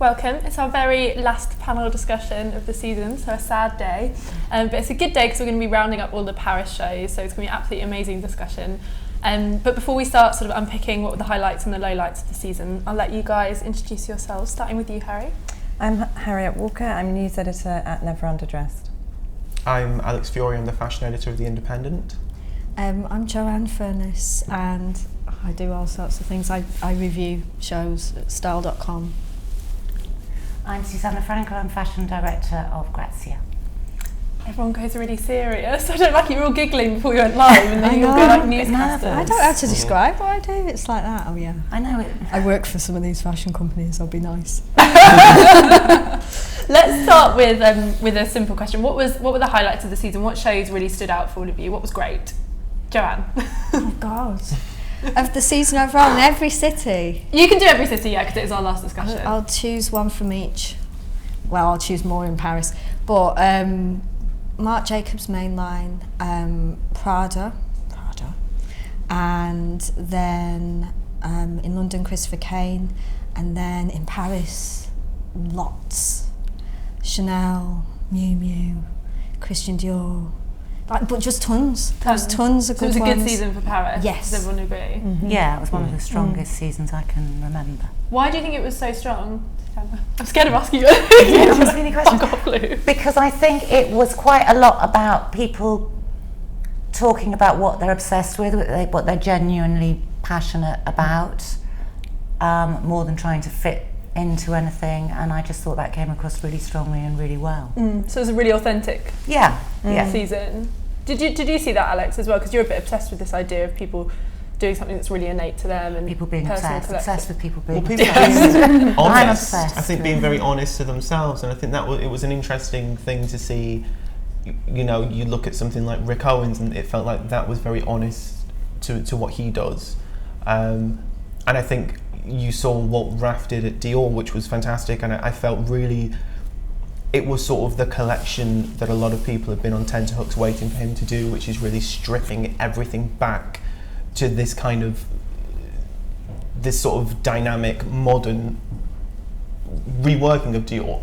Welcome. It's our very last panel discussion of the season, so a sad day. But it's a good day because we're going to be rounding up all the Paris shows, so it's going to be an absolutely amazing discussion. But before we start sort of unpicking what were the highlights and the lowlights of the season, I'll let you guys introduce yourselves, starting with you, Harry. I'm Harriet Walker. I'm news editor at Never Underdressed. I'm Alex Fury. I'm the fashion editor of The Independent. I'm Joanne Furniss, and I do all sorts of things. I review shows at style.com. I'm Susannah Frankel. I'm fashion director of Grazia. Everyone goes really serious. I don't like you were all giggling before you went live, and then you all go like newscasters. I don't know how to describe what I do. It's like that. Oh yeah. I know it. I work for some of these fashion companies. I'll be nice. Let's start with a simple question. What were the highlights of the season? What shows really stood out for all of you? What was great? Joanne. Oh God. Of the season overall in every city. You can do every city, yeah, because it is our last discussion. I'll choose one from each. Well, I'll choose more in Paris, but Marc Jacobs mainline, Prada, and then in London Christopher Kane, and then in Paris lots, Chanel, Miu Miu, Christian Dior. But just tons. There was tons of good ones. So it was a good season for Paris. Yes. Does everyone agree? Mm-hmm. Yeah, it was one of the strongest seasons I can remember. Why do you think it was so strong? I'm scared of asking you. Ask me any questions. I've got a clue. Because I think it was quite a lot about people talking about what they're obsessed with, what they're genuinely passionate about, more than trying to fit into anything, and I just thought that came across really strongly and really well. So it was a really authentic season. Did you see that, Alex, as well? Because you're a bit obsessed with this idea of people doing something that's really innate to them and people being obsessed with people being honest. I'm obsessed. I think being very honest to themselves, and I think that it was an interesting thing to see. You know, you look at something like Rick Owens, and it felt like that was very honest to what he does, and I think you saw what Raf did at Dior, which was fantastic, and I felt really it was sort of the collection that a lot of people have been on tenterhooks waiting for him to do, which is really stripping everything back to this sort of dynamic, modern reworking of Dior.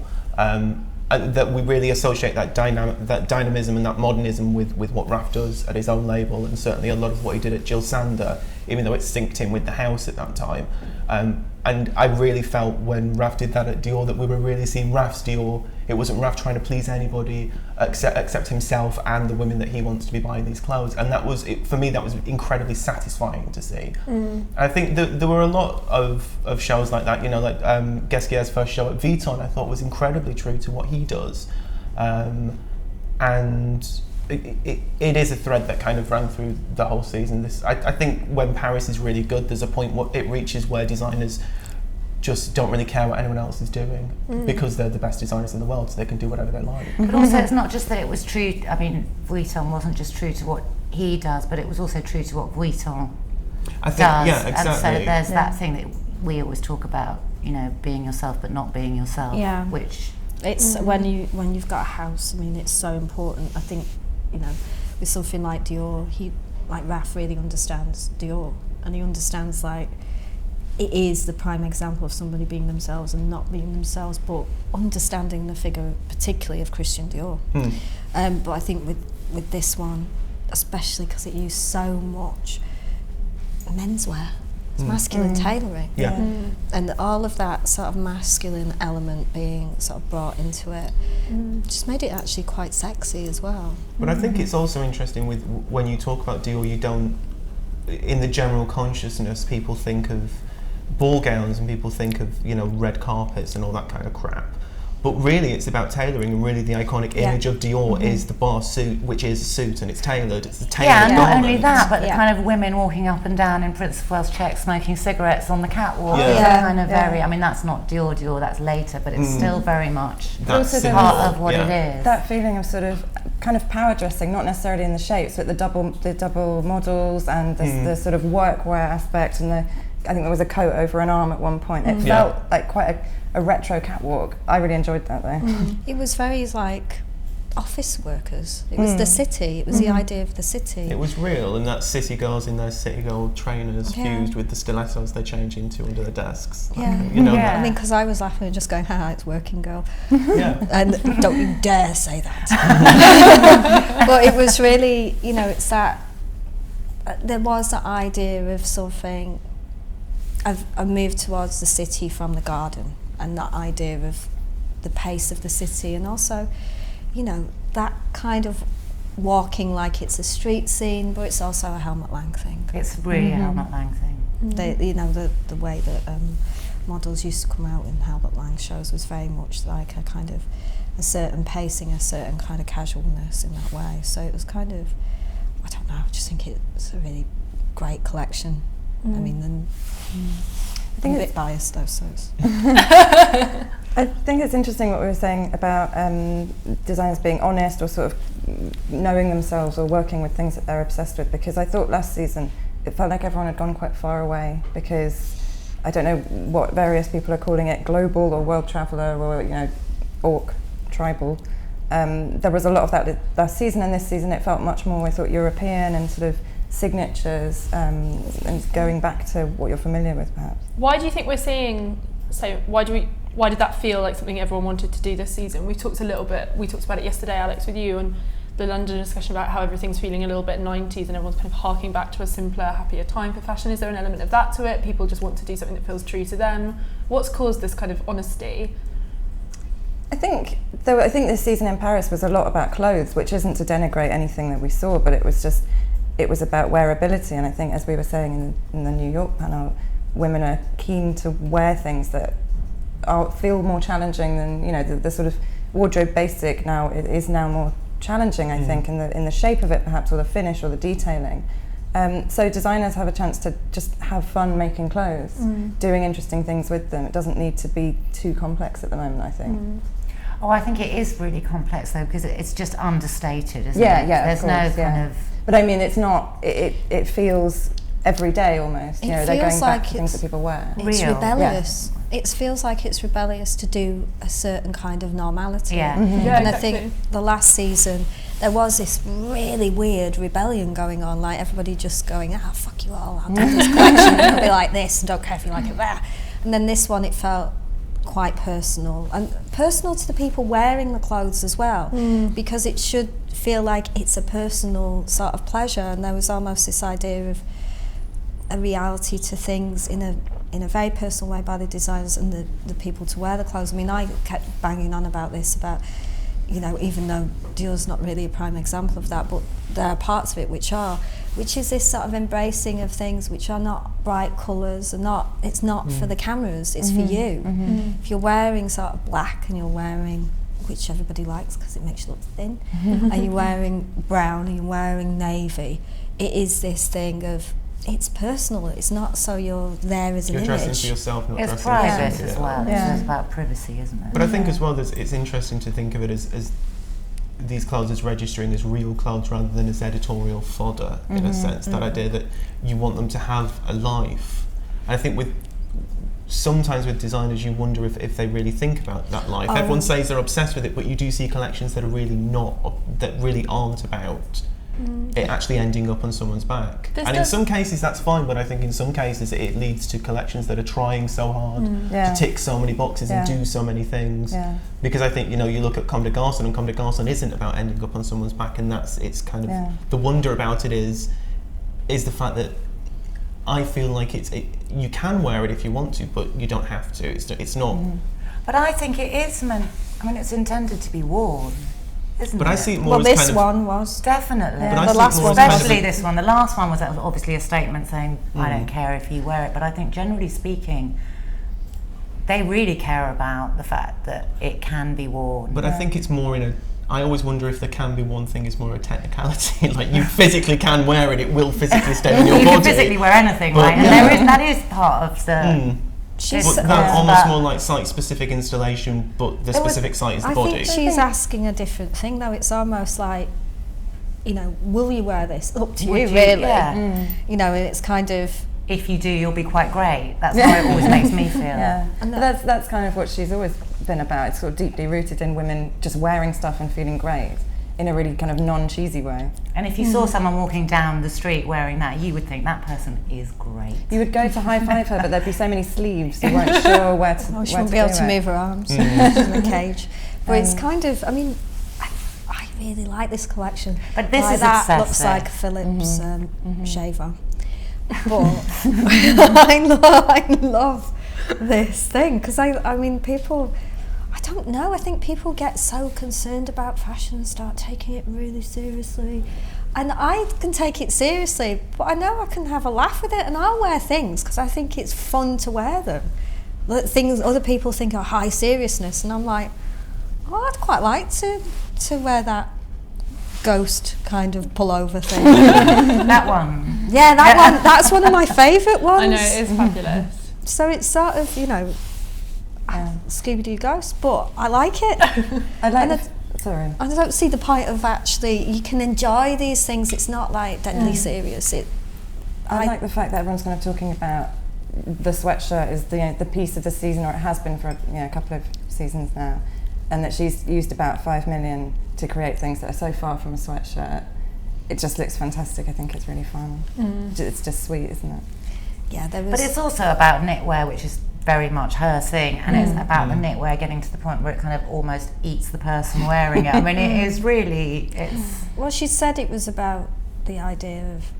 That we really associate that dynamism and that modernism with what Raf does at his own label, and certainly a lot of what he did at Jill Sander, even though it synced in with the house at that time. And I really felt when Raf did that at Dior that we were really seeing Raf's Dior. It wasn't Raf trying to please anybody except himself and the women that he wants to be buying these clothes. And that was, for me, that was incredibly satisfying to see. I think there were a lot of shows like that, you know, like Guesquier's first show at Vuitton, I thought was incredibly true to what he does. And it is a thread that kind of ran through the whole season. I think when Paris is really good, there's a point it reaches where designers just don't really care what anyone else is doing because they're the best designers in the world, so they can do whatever they like. But also, it's not just that it was true. I mean, Vuitton wasn't just true to what he does, but it was also true to what Vuitton does. Yeah, exactly. And so there's that thing that we always talk about, you know, being yourself but not being yourself. Yeah. Which it's when you've got a house. I mean, it's so important. I think, you know, with something like Dior, Raf really understands Dior, and he understands like it is the prime example of somebody being themselves and not being themselves, but understanding the figure, particularly of Christian Dior. But I think with this one, especially because it used so much menswear, it's masculine tailoring, and all of that sort of masculine element being sort of brought into it just made it actually quite sexy as well. But I think it's also interesting with when you talk about Dior, you don't, in the general consciousness, people think of ball gowns and people think of, you know, red carpets and all that kind of crap. But really it's about tailoring, and really the iconic image of Dior is the bar suit, which is a suit and it's tailored. It's the tailored not garment. only that, but the kind of women walking up and down in Prince of Wales checks, smoking cigarettes on the catwalk. Kind of very, I mean, that's not Dior, that's later, but it's still very much that's part of what it is. That feeling of sort of kind of power dressing, not necessarily in the shapes, but the double models and the sort of workwear aspect, and I think there was a coat over an arm at one point. It felt like quite a retro catwalk. I really enjoyed that though. It was very like office workers. It was the city. It was the idea of the city. It was real, and that city girls in their city girl trainers fused with the stilettos they change into under their desks. Yeah. You know, I mean, because I was laughing and just going, haha, it's working girl. yeah. And don't you dare say that. But it was really, you know, it's that, there was that idea of something, I've moved towards the city from the garden, and that idea of the pace of the city, and also, you know, that kind of walking like it's a street scene, but it's also a Helmut Lang thing. It's really a Helmut Lang thing. You know, the way that models used to come out in Helmut Lang shows was very much like a kind of a certain pacing, a certain kind of casualness in that way. So it was kind of, I don't know, I just think it's a really great collection. I mean, I think I'm a bit biased though, so it's I think it's interesting what we were saying about designers being honest or sort of knowing themselves or working with things that they're obsessed with, because I thought last season it felt like everyone had gone quite far away, because I don't know what various people are calling it, global or world traveller or, you know, orc, tribal. There was a lot of that last season, and this season it felt much more, I thought, European and sort of signatures and going back to what you're familiar with perhaps. Why do you think we're seeing, so why did that feel like something everyone wanted to do this season? We talked about it yesterday, Alex, with you, and the London discussion about how everything's feeling a little bit 90s and everyone's kind of harking back to a simpler, happier time for fashion. Is there an element of that to it? People just want to do something that feels true to them. What's caused this kind of honesty? I think this season in Paris was a lot about clothes, which isn't to denigrate anything that we saw, but it was about wearability. And I think, as we were saying in the New York panel, women are keen to wear things that feel more challenging than, you know, the sort of wardrobe basic now is now more challenging, I think, in the shape of it perhaps, or the finish or the detailing. So designers have a chance to just have fun making clothes, doing interesting things with them. It doesn't need to be too complex at the moment, I think. Oh, I think it is really complex though, because it's just understated, isn't it? Yeah, There's no kind of... But I mean, it's not, it feels every day almost. You know, they're going back to things that people wear. It's rebellious. It feels like it's rebellious to do a certain kind of normality. Yeah, and exactly. I think the last season there was this really weird rebellion going on, like everybody just going, fuck you all, I'll do this collection, it'll be like this, and don't care if you like it there. And then this one, it felt quite personal, and personal to the people wearing the clothes as well, because it should feel like it's a personal sort of pleasure, and there was almost this idea of a reality to things in a very personal way by the designers and the people to wear the clothes. I mean, I kept banging on about this, about, you know, even though Dior's not really a prime example of that, but there are parts of it which is this sort of embracing of things which are not bright colours, and it's not for the cameras, it's for you. If you're wearing sort of black and you're wearing, which everybody likes because it makes you look thin, and you're wearing brown and you're wearing navy, it is this thing of, it's personal, it's not so you're there as an image. You're dressing for yourself, not It's dressing private for as well. It's about privacy, isn't it? But I think as well, it's interesting to think of it as these clothes as registering as real clothes rather than as editorial fodder, in a sense. That idea that you want them to have a life. And I think sometimes with designers you wonder if they really think about that life. Everyone says they're obsessed with it, but you do see collections that are really not, that really aren't about it actually ending up on someone's back. In some cases that's fine, but I think in some cases it leads to collections that are trying so hard to tick so many boxes and do so many things. Because I think, you know, you look at Comme des Garçons, and Comme des Garçons isn't about ending up on someone's back, and it's kind of the wonder about it is the fact that I feel like you can wear it if you want to, but you don't have to. It's not. But I think it is meant. I mean, it's intended to be worn. But I see it more as this kind of, one was definitely. But the last one, especially this one. The last one was obviously a statement saying, "I don't care if you wear it." But I think, generally speaking, they really care about the fact that it can be worn. But I think it's more I always wonder if the can be one thing is more a technicality. Like, you physically can wear it; it will physically stay on your body. You can physically wear anything, right? And that is part of the. But that's almost more like site-specific installation, but the specific site is the body. I think she's asking a different thing, though. It's almost like, you know, will you wear this? Up to you, really. Yeah. You know, and it's kind of... If you do, you'll be quite great. That's how it always makes me feel. And that's kind of what she's always been about. It's sort of deeply rooted in women just wearing stuff and feeling great. in a really kind of non-cheesy way. And if you saw someone walking down the street wearing that, you would think that person is great. You would go to high-five her, but there'd be so many sleeves, you weren't sure where to She wouldn't be able to move her arms. She's in the cage. But it's kind of, I mean, I really like this collection. But this like is that obsessive. looks like a Philips shaver. But I love this thing, because I mean, people, I don't know, I think people get so concerned about fashion and start taking it really seriously. And I can take it seriously, but I know I can have a laugh with it, and I'll wear things because I think it's fun to wear them. Things other people think are high seriousness, and I'm like, oh, I'd quite like to wear that ghost kind of pullover thing. That one. Yeah, that one. That's one of my favourite ones. I know, it is fabulous. So it's sort of, you know, Scooby-Doo ghost, but I like it. Sorry. I don't see the point of actually, you can enjoy these things, it's not like deadly serious. I like the fact that everyone's kind of talking about the sweatshirt is the piece of the season, or it has been for a couple of seasons now, and that she's used about 5 million to create things that are so far from a sweatshirt. It just looks fantastic. I think it's really fun. It's just sweet, isn't it? Yeah, But it's also about knitwear, which is very much her thing, and it's about the knitwear getting to the point where it kind of almost eats the person wearing it. I mean, it is really, it's... Well, she said it was about the idea of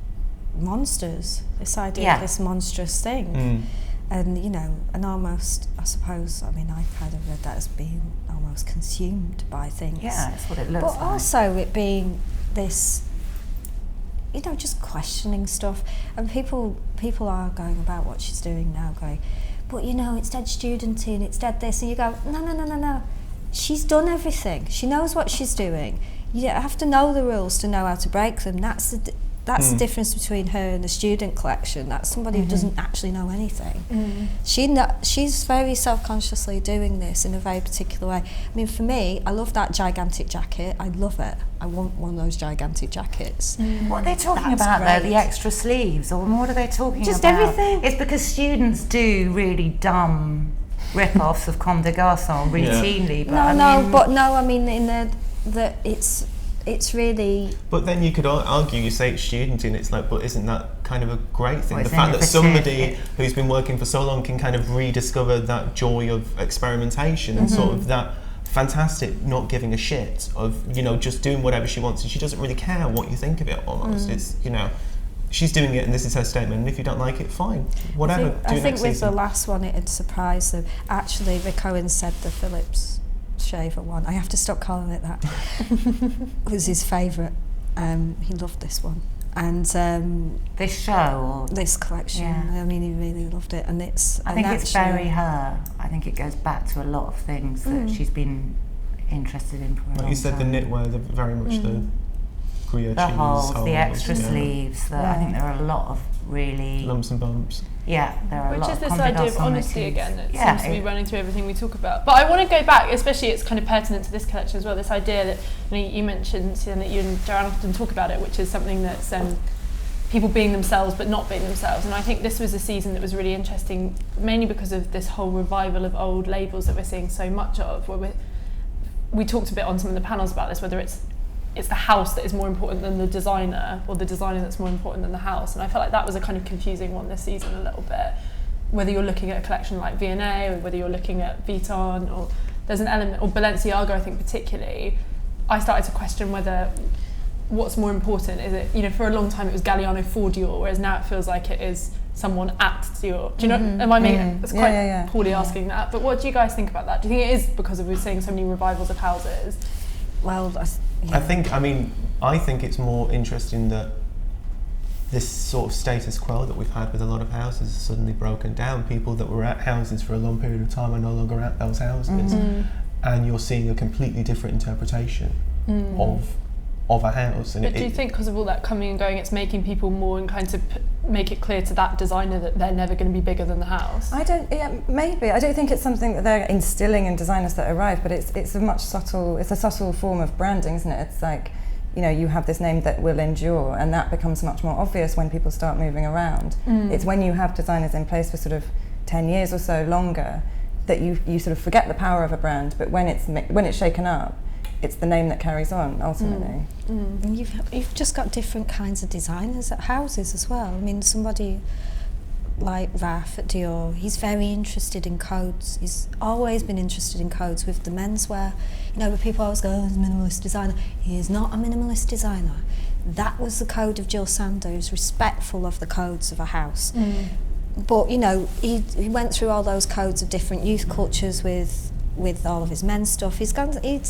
monsters, this idea of this monstrous thing. And, you know, and almost, I suppose, I mean, I kind of read that as being almost consumed by things. Yeah, that's what it looks like. But also it being this, you know, just questioning stuff. And people are going about what she's doing now, going, but, you know, it's dead studenty and it's dead this. And you go, no. She's done everything. She knows what she's doing. You have to know the rules to know how to break them. That's the difference between her and the student collection. That's somebody who doesn't actually know anything. She's very self-consciously doing this in a very particular way. I mean, for me, I love that gigantic jacket. I love it. I want one of those gigantic jackets. What are they talking about though? The extra sleeves, or what are they talking Just about? everything. It's because students do really dumb rip-offs of Comme des Garçons routinely. But I mean in the it's really... But then you could argue, you say it's student and it's like, but isn't that kind of a great thing? Well, the fact that somebody who's been working for so long can kind of rediscover that joy of experimentation and sort of that fantastic not giving a shit of, you know, just doing whatever she wants, and she doesn't really care what you think of it almost. It's, you know, she's doing it and this is her statement, and if you don't like it, fine, whatever. I think with the last one it had surprised them. Actually, Rick Owens said the Philips shaver one, I have to stop calling it that, was his favourite. He loved this one. And this show, or this collection, I mean, he really loved it. And I think it's very her. I think it goes back to a lot of things that she's been interested in for a long time. Like you said, the knitwear, very much the gruyere the cheese, holes, the extra sleeves. I think there are a lot of really lumps and bumps. Yeah, there are a lot Which is of this Comme des idea of Garçons honesty motifs. again that seems to be running through everything we talk about. But I want to go back, especially it's kind of pertinent to this collection as well, this idea that you mentioned, and that you and Joanne often talk about it, which is something that's people being themselves but not being themselves. And I think this was a season that was really interesting, mainly because of this whole revival of old labels that we're seeing so much of, where we talked a bit on some of the panels about this, whether it's the house that is more important than the designer, or the designer that's more important than the house. And I felt like that was a kind of confusing one this season a little bit. Whether you're looking at a collection like V&A, or whether you're looking at Vuitton, or there's an element, or Balenciaga, I think particularly, I started to question whether what's more important. Is it, you know, for a long time it was Galliano for Dior, whereas now it feels like it is someone at Dior. Do you know, am I making, it's quite poorly asking that, but what do you guys think about that? Do you think it is because we're seeing so many revivals of houses? Well, I think it's more interesting that this sort of status quo that we've had with a lot of houses is suddenly broken down. People that were at houses for a long period of time are no longer at those houses, and you're seeing a completely different interpretation of a house. And but do you think because of all that coming and going, it's making people more inclined to make it clear to that designer that they're never going to be bigger than the house? Maybe. I don't think it's something that they're instilling in designers that arrive, but it's a subtle form of branding, isn't it? It's like, you know, you have this name that will endure, and that becomes much more obvious when people start moving around. It's when you have designers in place for sort of 10 years or so longer that you sort of forget the power of a brand, but when it's shaken up, it's the name that carries on ultimately. And you've just got different kinds of designers at houses as well. I mean, somebody like Raf at Dior, he's very interested in codes. He's always been interested in codes with the menswear. You know, but people always go, oh, he's a minimalist designer. He is not a minimalist designer. That was the code of Jill Sander. He's respectful of the codes of a house. But, you know, he went through all those codes of different youth cultures with all of his men's stuff. He's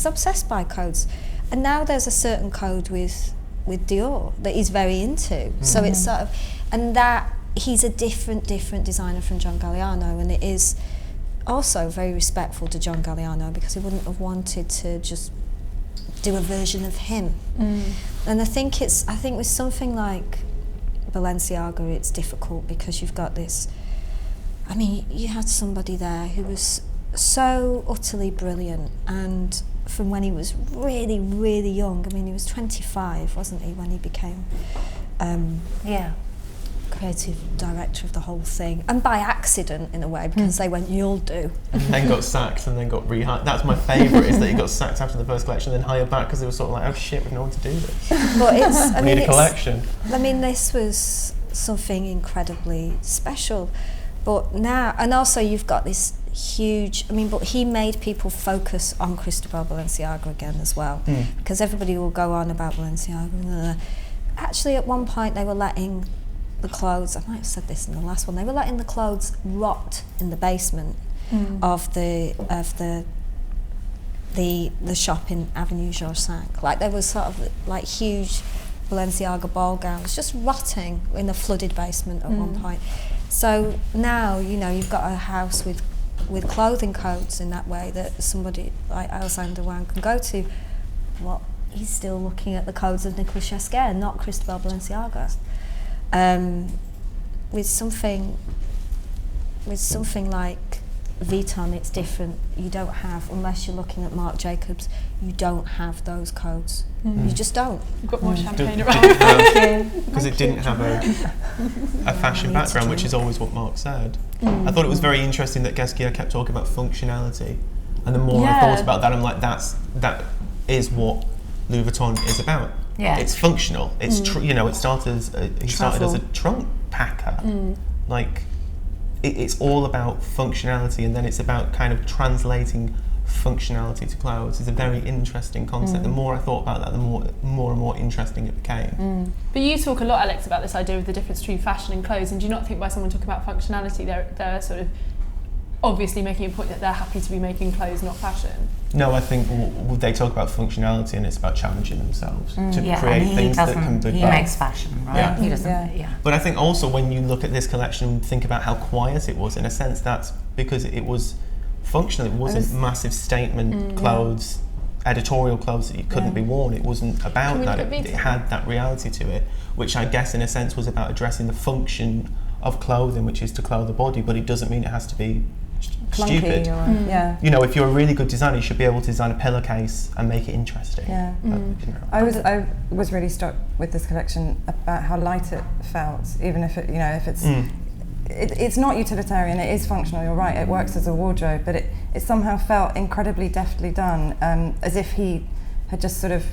obsessed by codes. And now there's a certain code with Dior that he's very into. So it's sort of, and that, he's a different designer from John Galliano, and it is also very respectful to John Galliano, because he wouldn't have wanted to just do a version of him. And I think with something like Balenciaga, it's difficult because you've got this, I mean, you had somebody there who was so utterly brilliant, and from when he was really, really young, I mean, he was 25, wasn't he, when he became creative director of the whole thing, and by accident in a way, because they went, you'll do. And then got sacked and then got rehired. That's my favourite, is that he got sacked after the first collection, then hired back because they were sort of like, oh shit, we've no one to do this. But it's, We need a collection. I mean, this was something incredibly special. But now, and also you've got this huge, I mean, but he made people focus on Cristobal Balenciaga again as well, because everybody will go on about Balenciaga. Actually, at one point they were letting the clothes, I might have said this in the last one, they were letting the clothes rot in the basement of the shop in Avenue Georges V. Like, there was sort of like huge Balenciaga ball gowns just rotting in a flooded basement at one point. So now, you know, you've got a house with clothing codes in that way that somebody like Alexander Wang can go to. Well, he's still looking at the codes of Nicolas Chesquet, not Cristobal Balenciaga. With something like Vuitton, it's different. You don't have, unless you're looking at Marc Jacobs, you don't have those codes. You just don't. You've got more champagne around. Because it didn't have a fashion background, which is always what Mark said. I thought it was very interesting that Gasquier kept talking about functionality, and the more I thought about that, I'm like, that is what Louis Vuitton is about. Yeah. It's functional. It's you know, it started as a trunk packer. Like, it's all about functionality, and then it's about kind of translating functionality to clothes. It's a very interesting concept. The more I thought about that, the more and more interesting it became. But you talk a lot, Alex, about this idea of the difference between fashion and clothes, and do you not think by someone talking about functionality, they're sort of obviously making a point that they're happy to be making clothes, not fashion? No, I think they talk about functionality, and it's about challenging themselves to create things that can do. He makes fashion, right? Yeah. He doesn't. But I think also when you look at this collection, think about how quiet it was. In a sense, that's because it was functional. It wasn't massive statement clothes, editorial clothes that you couldn't be worn. It wasn't about that. It had that reality to it, which I guess in a sense was about addressing the function of clothing, which is to clothe the body, but it doesn't mean it has to be Clunky, stupid. You know, if you're a really good designer, you should be able to design a pillowcase and make it interesting. I was really struck with this collection about how light it felt, even if it's not utilitarian, it is functional, you're right, it works as a wardrobe, but it somehow felt incredibly deftly done, as if he had just sort of,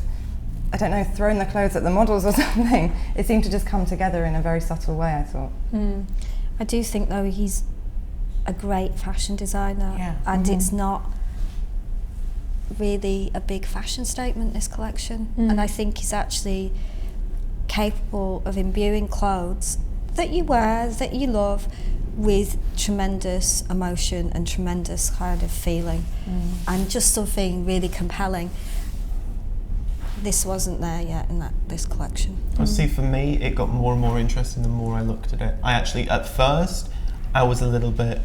I don't know, thrown the clothes at the models or something. It seemed to just come together in a very subtle way, I thought. I do think, though, he's a great fashion designer, and it's not really a big fashion statement, this collection, and I think he's actually capable of imbuing clothes that you wear, that you love, with tremendous emotion and tremendous kind of feeling, and just something really compelling. This wasn't there yet in this collection. I see, for me, it got more and more interesting the more I looked at it. I actually, at first, I was a little bit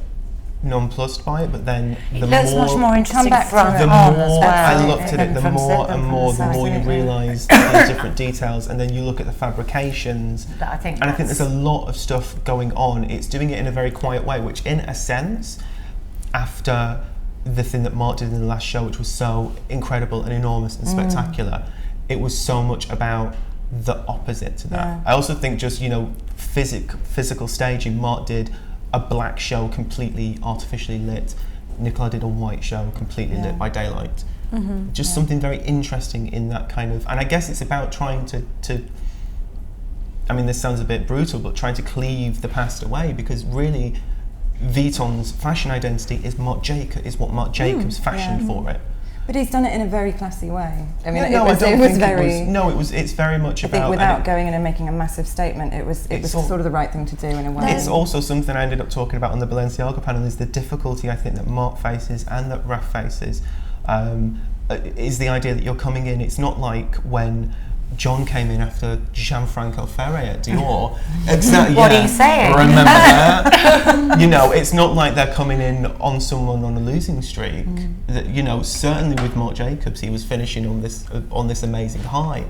nonplussed by it, but then the more much more interesting front the on more as well. I looked at it, the more and more, the more you realise the different details, and then you look at the fabrications, and I think there's a lot of stuff going on. It's doing it in a very quiet way, which in a sense, after the thing that Mark did in the last show, which was so incredible and enormous and spectacular, it was so much about the opposite to that. I also think just, you know, physical staging. Mark did a black show completely artificially lit. Nicola did a white show completely lit by daylight. Just something very interesting in that kind of, and I guess it's about trying to I mean, this sounds a bit brutal, but trying to cleave the past away, because really Vuitton's fashion identity is what Marc Jacobs fashioned for it. But he's done it in a very classy way. I mean, it's very much about, without going in and making a massive statement, it was sort of the right thing to do in a way. It's also something I ended up talking about on the Balenciaga panel, is the difficulty I think that Marc faces and that Raf faces, is the idea that you're coming in, it's not like when John came in after Jean Frankel Ferré at Dior. Exactly. What are you saying? Remember that? You know, it's not like they're coming in on someone on a losing streak. You know, certainly with Marc Jacobs, he was finishing on this amazing high,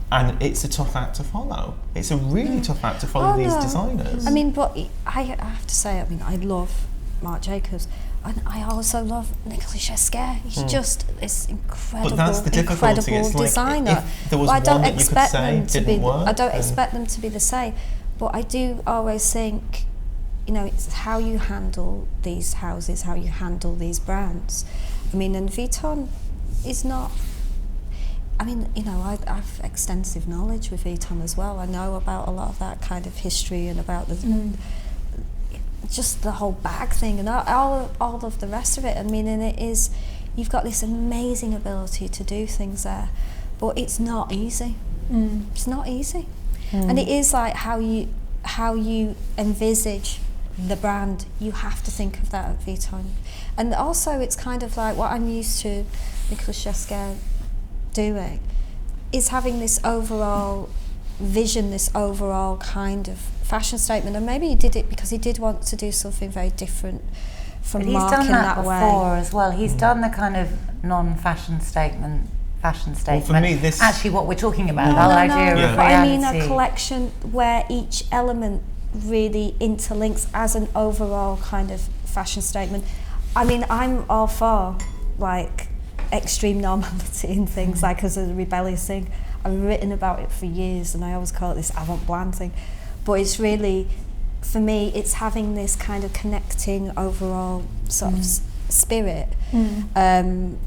and it's a tough act to follow. It's a really tough act to follow these designers. I mean, but I have to say, I mean, I love Marc Jacobs. And I also love Nicolas Chesquet. He's just this incredible, but that's the difficulty. It's designer. Like if there was one that you could say didn't work. I don't expect them to be the same, but I do always think, you know, it's how you handle these houses, how you handle these brands. I mean, and Vuitton is not. I mean, you know, I've extensive knowledge with Vuitton as well. I know about a lot of that kind of history and about the. Just the whole bag thing and all of the rest of it. I mean, and it is, you've got this amazing ability to do things there, but it's not easy. It's not easy, and it is like how you envisage the brand. You have to think of that at Vuitton, and also it's kind of like what I'm used to Nicolas Chesquet doing is having this overall vision, this overall kind of fashion statement, and maybe he did it because he did want to do something very different from Marc in that way. He's done that before as well. He's done the kind of non-fashion statement, fashion statement. Well, for me, this actually what we're talking about, the whole idea of reality. I mean a collection where each element really interlinks as an overall kind of fashion statement. I mean, I'm all for like extreme normality and things like as a rebellious thing. I've written about it for years, and I always call it this avant-bland thing. But it's really, for me, it's having this kind of connecting overall sort of spirit. And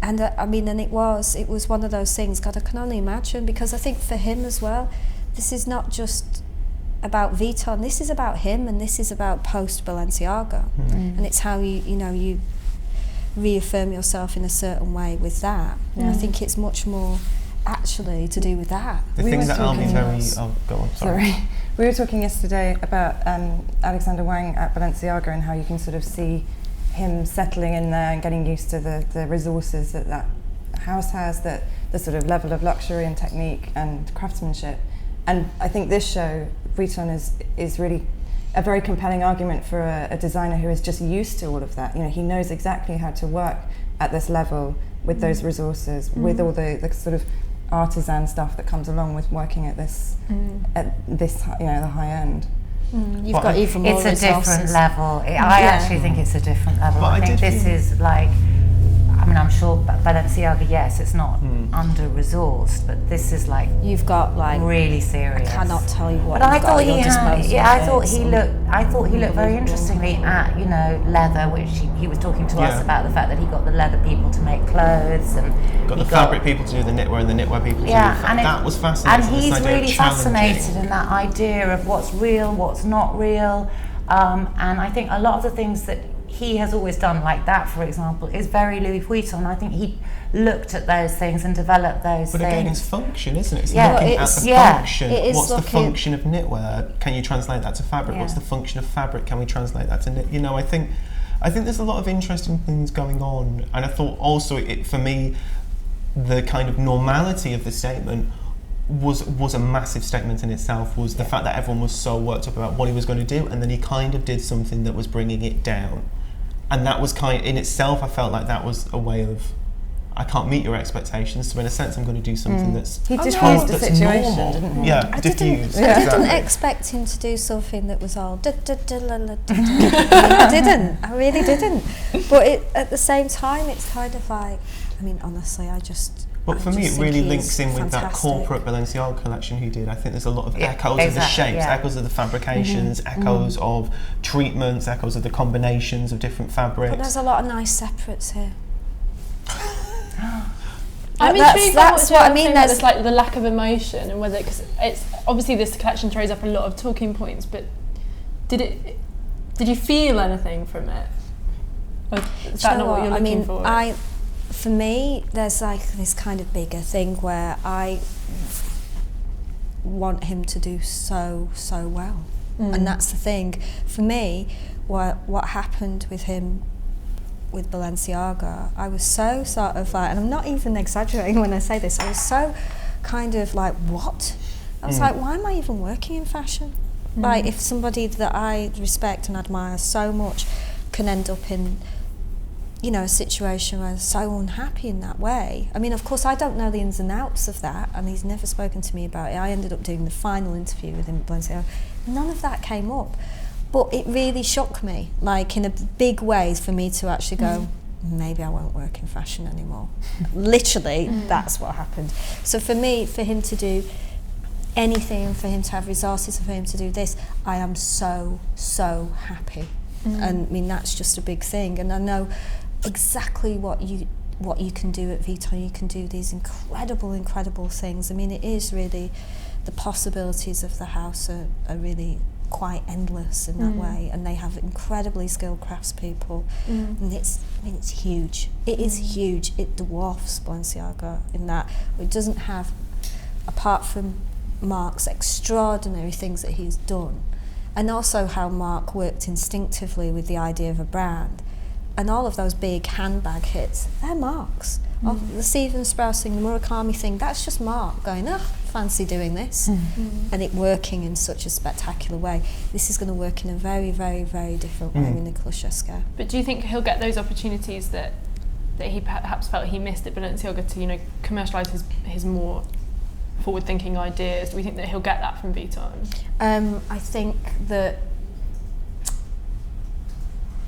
I mean, and it was one of those things, God, I can only imagine, because I think for him as well, this is not just about Vuitton, this is about him, and this is about post-Balenciaga. And it's how you reaffirm yourself in a certain way with that. And I think it's much more actually to do with that. The thing that I'll be very... Oh, go on, sorry. We were talking yesterday about Alexander Wang at Balenciaga and how you can sort of see him settling in there and getting used to the resources that house has, the sort of level of luxury and technique and craftsmanship. And I think this show, Vuitton, is really a very compelling argument for a designer who is just used to all of that. You know, he knows exactly how to work at this level with those resources, with all the sort of artisan stuff that comes along with working at this, the high end. You've got even more resources. It's a different level. I actually think it's a different level. But I think this is like, I mean, I'm sure Balenciaga, yes, it's not under-resourced, but this is like you've got like really serious. I cannot tell you what. But I thought he looked very interestingly at leather, which he was talking to us about the fact that he got the leather people to make clothes and got the fabric people to do the knitwear and the knitwear people to do that was fascinating. And he's really fascinated in that idea of what's real, what's not real, and I think a lot of the things that he has always done, like that, for example, is very Louis Vuitton. I think he looked at those things and developed those things. But again, it's function, isn't it? It's looking at the function. What's the function of knitwear? Can you translate that to fabric? What's the function of fabric? Can we translate that to knit? You know, I think there's a lot of interesting things going on. And I thought also, for me, the kind of normality of the statement was a massive statement in itself, was the fact that everyone was so worked up about what he was going to do, and then he kind of did something that was bringing it down. And that was in itself, I felt like that was a way of, I can't meet your expectations, so in a sense I'm going to do something that's he diffused the situation, normal. didn't he? Yeah, I diffused. didn't expect him to do something that was all I really didn't. But at the same time, it's kind of like, I mean, honestly, But for me, it really links in with that corporate Balenciaga collection he did. I think there's a lot of echoes of the shapes, echoes of the fabrications, echoes of treatments, echoes of the combinations of different fabrics. But there's a lot of nice separates here. I'm intrigued by that's what I mean. There's like the lack of emotion, and whether, because it's obviously this collection throws up a lot of talking points, but did you feel anything from it? Or is that not what you're looking for? For me, there's like this kind of bigger thing where I want him to do so well, and that's the thing for me. What happened with him with Balenciaga, I was so sort of like, and I'm not even exaggerating when I say this, I was so kind of like, what? I was like, why am I even working in fashion? Like, if somebody that I respect and admire so much can end up in, you know, a situation where they're so unhappy in that way. I mean, of course, I don't know the ins and outs of that, and he's never spoken to me about it. I ended up doing the final interview with him at Balenciaga. None of that came up. But it really shocked me, like in a big way, for me to actually go, maybe I won't work in fashion anymore. Literally, that's what happened. So for me, for him to do anything, for him to have resources, for him to do this, I am so happy. And I mean, that's just a big thing. And I know exactly what you can do at Vuitton. You can do these incredible things. I mean, it is really, the possibilities of the house are really quite endless in that way, and they have incredibly skilled craftspeople, and it's huge. It is huge. It dwarfs Balenciaga in that it doesn't have, apart from Mark's extraordinary things that he's done, and also how Mark worked instinctively with the idea of a brand, and all of those big handbag hits, they're Mark's. Oh, the Stephen Sprouse thing, the Murakami thing, that's just Mark going, fancy doing this, and it working in such a spectacular way. This is going to work in a very different way with Nicolas Chesca. But do you think he'll get those opportunities that he perhaps felt he missed at Balenciaga to, you know, commercialise his more forward-thinking ideas? Do we think that he'll get that from Vuitton? I think that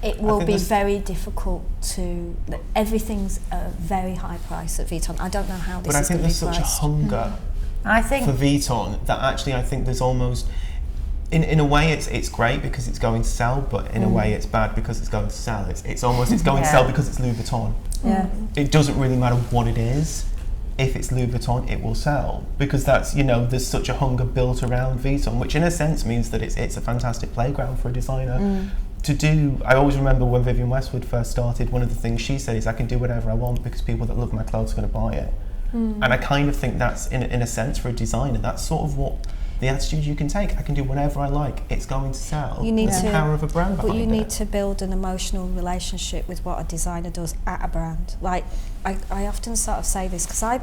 it will be very difficult to. Everything's a very high price at Vuitton. I don't know how this is going to be priced. But I think there's such a hunger I think for Vuitton that actually I think there's almost, in a way it's great because it's going to sell, but in a way it's bad because it's going to sell. It's almost it's going to sell because it's Louis Vuitton. Yeah. It doesn't really matter what it is. If it's Louis Vuitton, it will sell, because that's, you know, there's such a hunger built around Vuitton, which in a sense means that it's a fantastic playground for a designer to do. I always remember when Vivienne Westwood first started, one of the things she said is, I can do whatever I want because people that love my clothes are going to buy it. And I kind of think that's, in a sense, for a designer, that's sort of what the attitude you can take. I can do whatever I like, it's going to sell. You need There's the power of a brand behind it. But you need to build an emotional relationship with what a designer does at a brand. Like, I often sort of say this, because I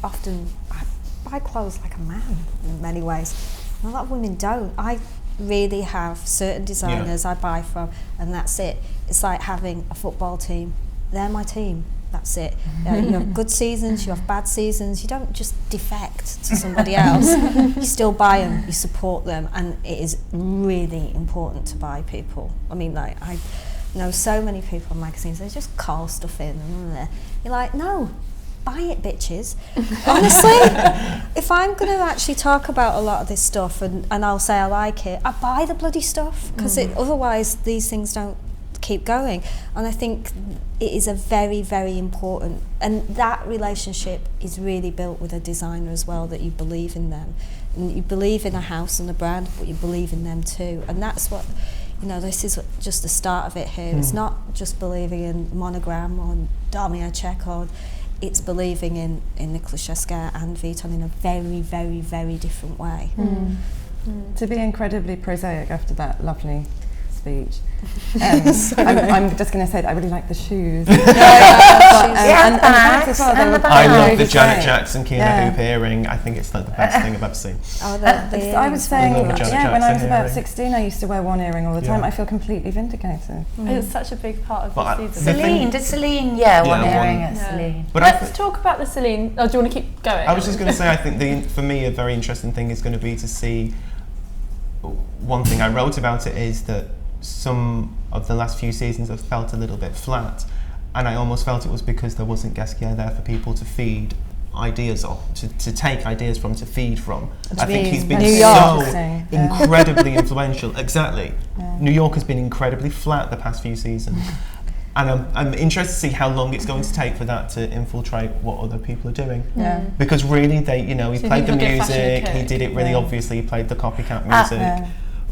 buy clothes like a man in many ways. And a lot of women don't. I really have certain designers I buy from, and that's it. It's like having a football team. They're my team. That's it. You have good seasons, you have bad seasons. You don't just defect to somebody else. You still buy them, you support them, and it is really important to buy people. I mean, like, I know so many people in magazines, they just call stuff in, and you're like, no, buy it, bitches. Honestly, if I'm going to actually talk about a lot of this stuff and I'll say I like it, I buy the bloody stuff, because otherwise these things don't keep going. And I think it is a very important, and that relationship is really built with a designer as well, that you believe in them, and you believe in a house and a brand, but you believe in them too. And that's what, you know, this is just the start of it here. It's not just believing in Monogram or Damier Check, it's believing in Nicolas Chesca and Vuitton in a very different way. To be incredibly prosaic after that lovely speech, I'm just going to say that I really like the shoes. And the bags as well. I love the Janet Jackson Kina hoop earring. I think it's like the best thing I've ever seen. I was saying, when I was Jackson about earring. 16, I used to wear one earring all the time. I feel completely vindicated. It's such a big part of the season. Celine, one earring at Celine. But let's talk about the Celine. Oh, do you want to keep going? I was just going to say, I think for me a very interesting thing is going to be to see, one thing I wrote about it is that some of the last few seasons have felt a little bit flat, and I almost felt it was because there wasn't Gasquier there for people to feed ideas off, to take ideas from, to feed from. I think he's been so incredibly influential. Exactly. New York has been incredibly flat the past few seasons. And I'm interested to see how long it's going to take for that to infiltrate what other people are doing. Yeah. Because really, he So played the people get fashion music, he kick. did it really Yeah. obviously, he played the copycat music. Yeah.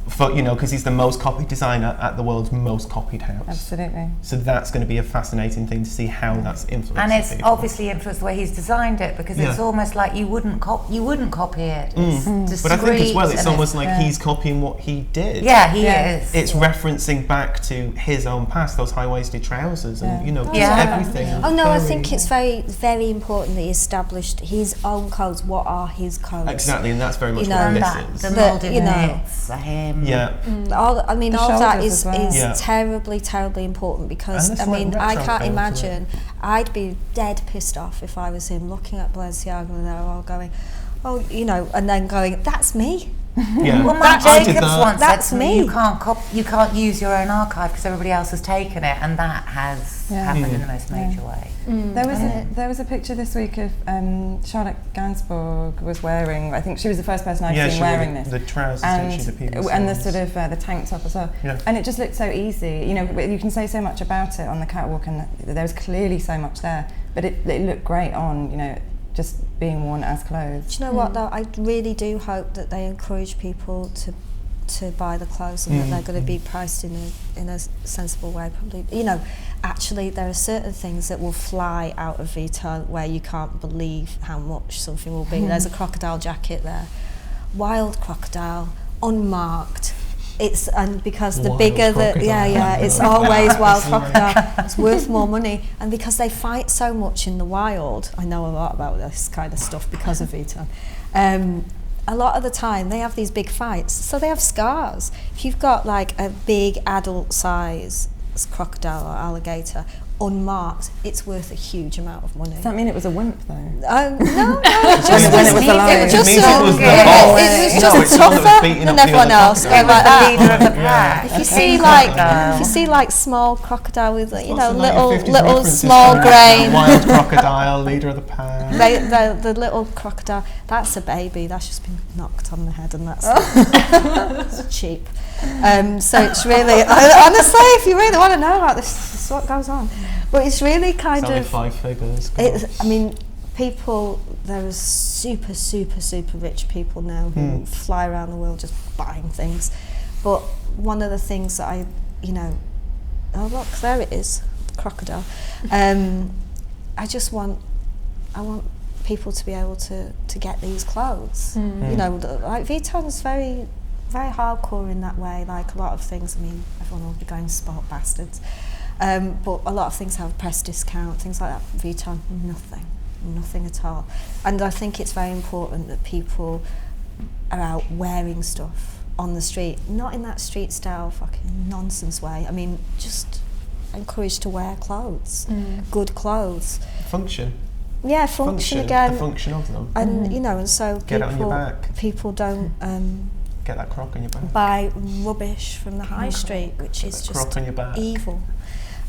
For, because he's the most copied designer at the world's most copied house. Absolutely. So that's going to be a fascinating thing to see how that's influenced. And it's people. obviously influenced the way he's designed it, because it's Yeah. almost like you wouldn't copy it. It's discreet. But I think as well, it's and almost like he's copying what he did. Yeah, he Yeah. is. It's referencing back to his own past, those high-waisted trousers, and just everything. Oh no, I Very- think it's very, very important that he established his own codes. What are his codes? Exactly, and that's very much You what know, this that, is. the But, moulded you know, knits for him. Yeah. All of that shoulders is, as well. is Yeah. terribly, terribly important, because And I this, like, mean, I retro can't feel to imagine. I'd be dead pissed off if I was him looking at Balenciaga and they're all going, oh, and then going, that's me. Yeah. Well, Marc I did Jacobs that. once said That's to me, me. you can't use your own archive because everybody else has taken it, and that has Yeah. happened in the most major way. There was a picture this week of Charlotte Gainsbourg was wearing, I think she was the first person I've seen wearing this. The trousers, And, didn't she, the people and the sort of the tank top as well. Yeah. And it just looked so easy. You can say so much about it on the catwalk, and there was clearly so much there, but it looked great on, just being worn as clothes. Do you know what though? I really do hope that they encourage people to buy the clothes, and that they're going to be priced in a sensible way. Probably, actually there are certain things that will fly out of Vuitton where you can't believe how much something will be. There's a crocodile jacket there, wild crocodile, unmarked. And because the Wild bigger the crocodile. it's always wild crocodile. It's worth more money, and because they fight so much in the wild, I know a lot about this kind of stuff because of Vuitton. A lot of the time they have these big fights, so they have scars. If you've got like a big adult size crocodile or alligator unmarked, it's worth a huge amount of money. Does that mean it was a wimp though? No, When just it was alive. It means it was the boss. it was No, just it's the one that was tougher beating than up the everyone other else. crocodile. It was the leader of the Yeah. pack. If you The see pink like crocodile. small crocodile with Lots of little 1950s references small to grain, Wild crocodile, leader of the pack. the little crocodile, that's a baby. That's just been knocked on the head, and that's it's cheap. So it's really honestly, if you really want to know about this is what goes on. But it's really kind It's only of. 5 figures. I mean, people. There are super, super, super rich people now who fly around the world just buying things. But one of the things that I oh look, there it is, crocodile. I want people to be able to get these clothes. Like Vuitton's very, very hardcore in that way. Like a lot of things, I mean, everyone will be going sport bastards. But a lot of things have press discount, things like that. Vuitton, nothing at all. And I think it's very important that people are out wearing stuff on the street, not in that street style fucking nonsense way. I mean, just encouraged to wear clothes, good clothes. Function. Yeah, function again. The function of them. And and so Get it on your back. people don't Get that croc on your back. buy rubbish from the high street, which is Croc just on your back. evil.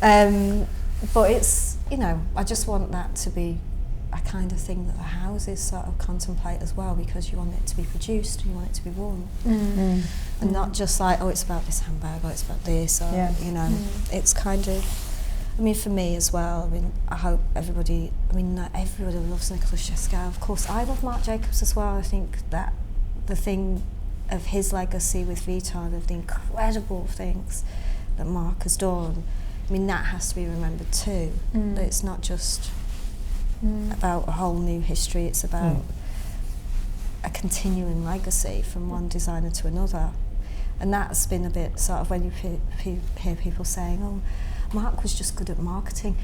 But it's I just want that to be a kind of thing that the houses sort of contemplate as well, because you want it to be produced and you want it to be worn, and not just like, oh, it's about this handbag, or it's about this, or it's kind of. I mean, for me as well. I mean, I hope everybody. I mean, not everybody loves Nicolas Chesca. Of course, I love Marc Jacobs as well. I think that the thing of his legacy with Vuitton, of the incredible things that Marc has done. I mean, that has to be remembered too. That it's not just about a whole new history. It's about a continuing legacy from one designer to another. And that's been a bit sort of when you hear people saying, oh, Marc was just good at marketing.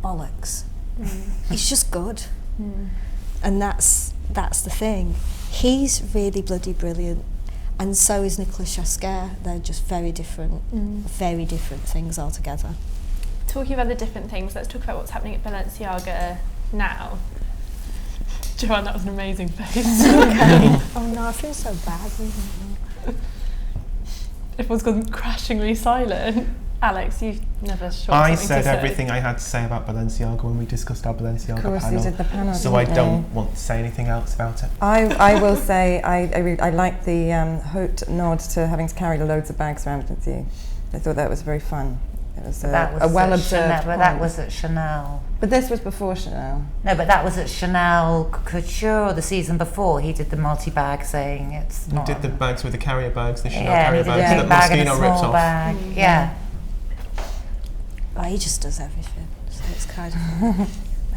Bollocks. He's just good. And that's the thing. He's really bloody brilliant. And so is Nicolas Chesca. They're just very different things altogether. Talking about the different things, let's talk about what's happening at Balenciaga now. Joanne, that was an amazing face. Okay. Oh no, I feel so bad. Everyone's gone crashingly silent. Alex, you've never shot I something said to say. everything I had to say about Balenciaga when we discussed our Balenciaga Of course, panel. you did the panel. So I didn't don't you? want to say anything else about it. I will say I like the hoot nod to having to carry loads of bags around with you. I thought that was very fun. It was That was a well at observed Chanel, point. but that was at Chanel. But this was before Chanel. No, but that was at Chanel Couture the season before. He did the multi-bag saying it's He not... did the bags with the carrier bags, the Chanel yeah, and he carrier did bags a big that bag and a Moschino ripped small off. bag. Yeah. Well, he just does everything, so it's kind of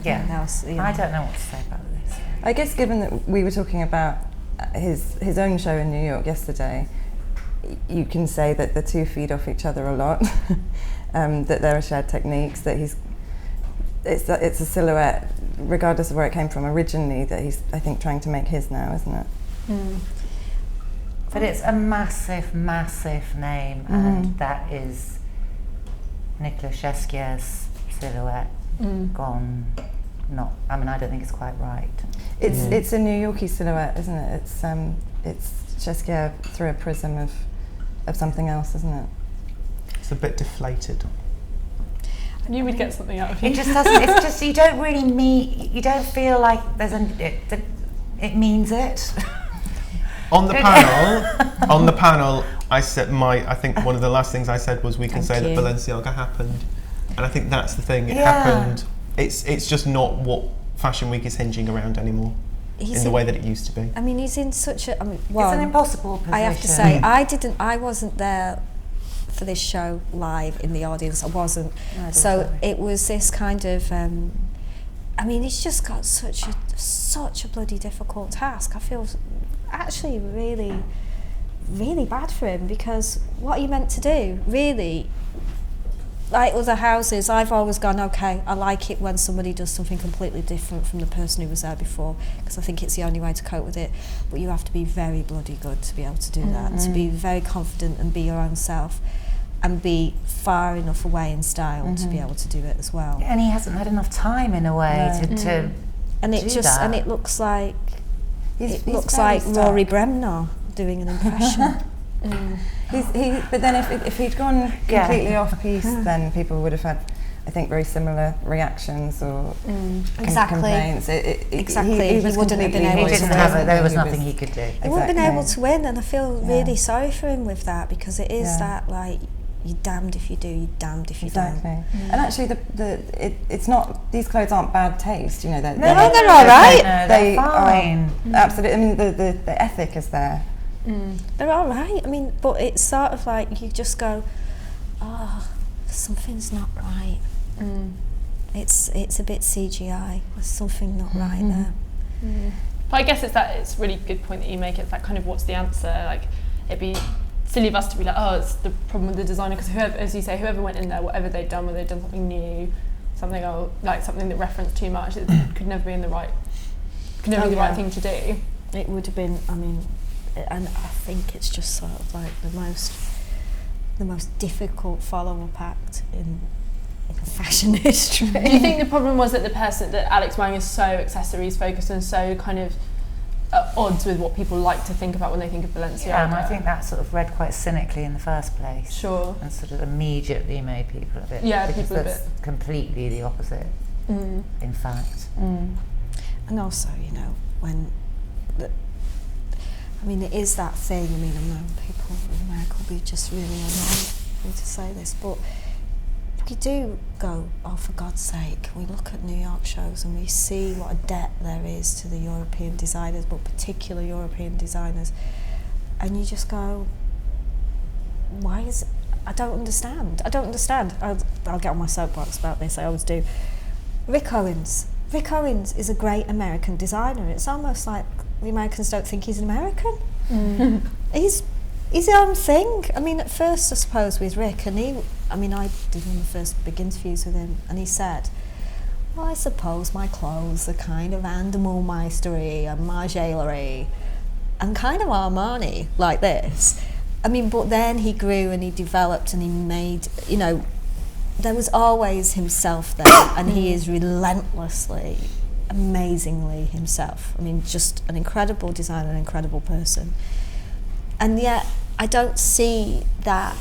Yeah. else. You know. I don't know what to say about this. I guess given that we were talking about his own show in New York yesterday, you can say that the two feed off each other a lot, that there are shared techniques, that it's a silhouette, regardless of where it came from originally, that he's, I think, trying to make his now, isn't it? But it's a massive, massive name, and that is Nicolas Chesquier's silhouette gone. I mean, I don't think it's quite right. It's a New Yorkie silhouette, isn't it? It's Chesquier through a prism of something else, isn't it? It's a bit deflated. I knew we'd get something out of you. It just doesn't. It's just you don't really you don't feel like there's it means it. On the panel, I said I think one of the last things I said was we can say that Balenciaga happened, and I think that's the thing. It happened. It's just not what Fashion Week is hinging around anymore in the way that it used to be. I mean, he's in such a. It's an impossible position. I have to say, I wasn't there for this show live in the audience. I wasn't. So it was this kind of. I mean, he's just got such a bloody difficult task. I feel actually really, really bad for him, because what are you meant to do, really? Like other houses, I've always gone, okay, I like it when somebody does something completely different from the person who was there before, because I think it's the only way to cope with it. But you have to be very bloody good to be able to do that, to be very confident and be your own self, and be far enough away in style to be able to do it as well. And he hasn't had enough time in a way to and it do just that. And it looks like He's looks very like stuck. Rory Bremner doing an impression. But then if he'd gone completely off piece, then people would have had, I think, very similar reactions or complaints. Exactly. He was wouldn't have been able He to didn't win. have it. There was nothing he could do. He wouldn't have been able to win, and I feel really sorry for him with that, because it is that, like, you're damned if you do, you're damned if you don't. And actually, it's not, these clothes aren't bad taste, you know. They're all right. No, they're fine. Absolutely. I mean, the ethic is there. They're all right. I mean, but it's sort of like you just go, oh, something's not right. It's a bit CGI. There's something not right there. But I guess it's a really good point that you make. It's that kind of what's the answer? Like, it'd be silly of us to be like, oh, it's the problem with the designer, because whoever, as you say, whoever went in there, whatever they'd done, whether they'd done something new, something that referenced too much, it could never be the right right thing to do. It would have been. I mean, and I think it's just sort of like the most difficult follow-up act in fashion history. Do you think the problem was that that Alex Wang is so accessories focused and so kind of at odds with what people like to think about when they think of Balenciaga? Yeah, and I think that sort of read quite cynically in the first place. Sure. And sort of immediately made people a bit... Yeah, because people a that's bit... completely the opposite, in fact. And also, you know, I mean, it is that thing. I mean, I know people in America will be just really annoyed for me to say this, but we do go, oh, for God's sake, we look at New York shows and we see what a debt there is to the European designers, but particular European designers, and you just go, why is it? I don't understand. I'll get on my soapbox about this, I always do. Rick Owens is a great American designer. It's almost like the Americans don't think he's an American. He's his own thing. I mean, at first, I suppose, with Rick, and I did one of the first big interviews with him, and he said, well, I suppose my clothes are kind of Animal Meistery and Margiela and kind of Armani, like this. I mean, but then he grew and he developed and he made, you know, there was always himself there, and he is relentlessly, amazingly himself. I mean, just an incredible designer, an incredible person. And yet, I don't see that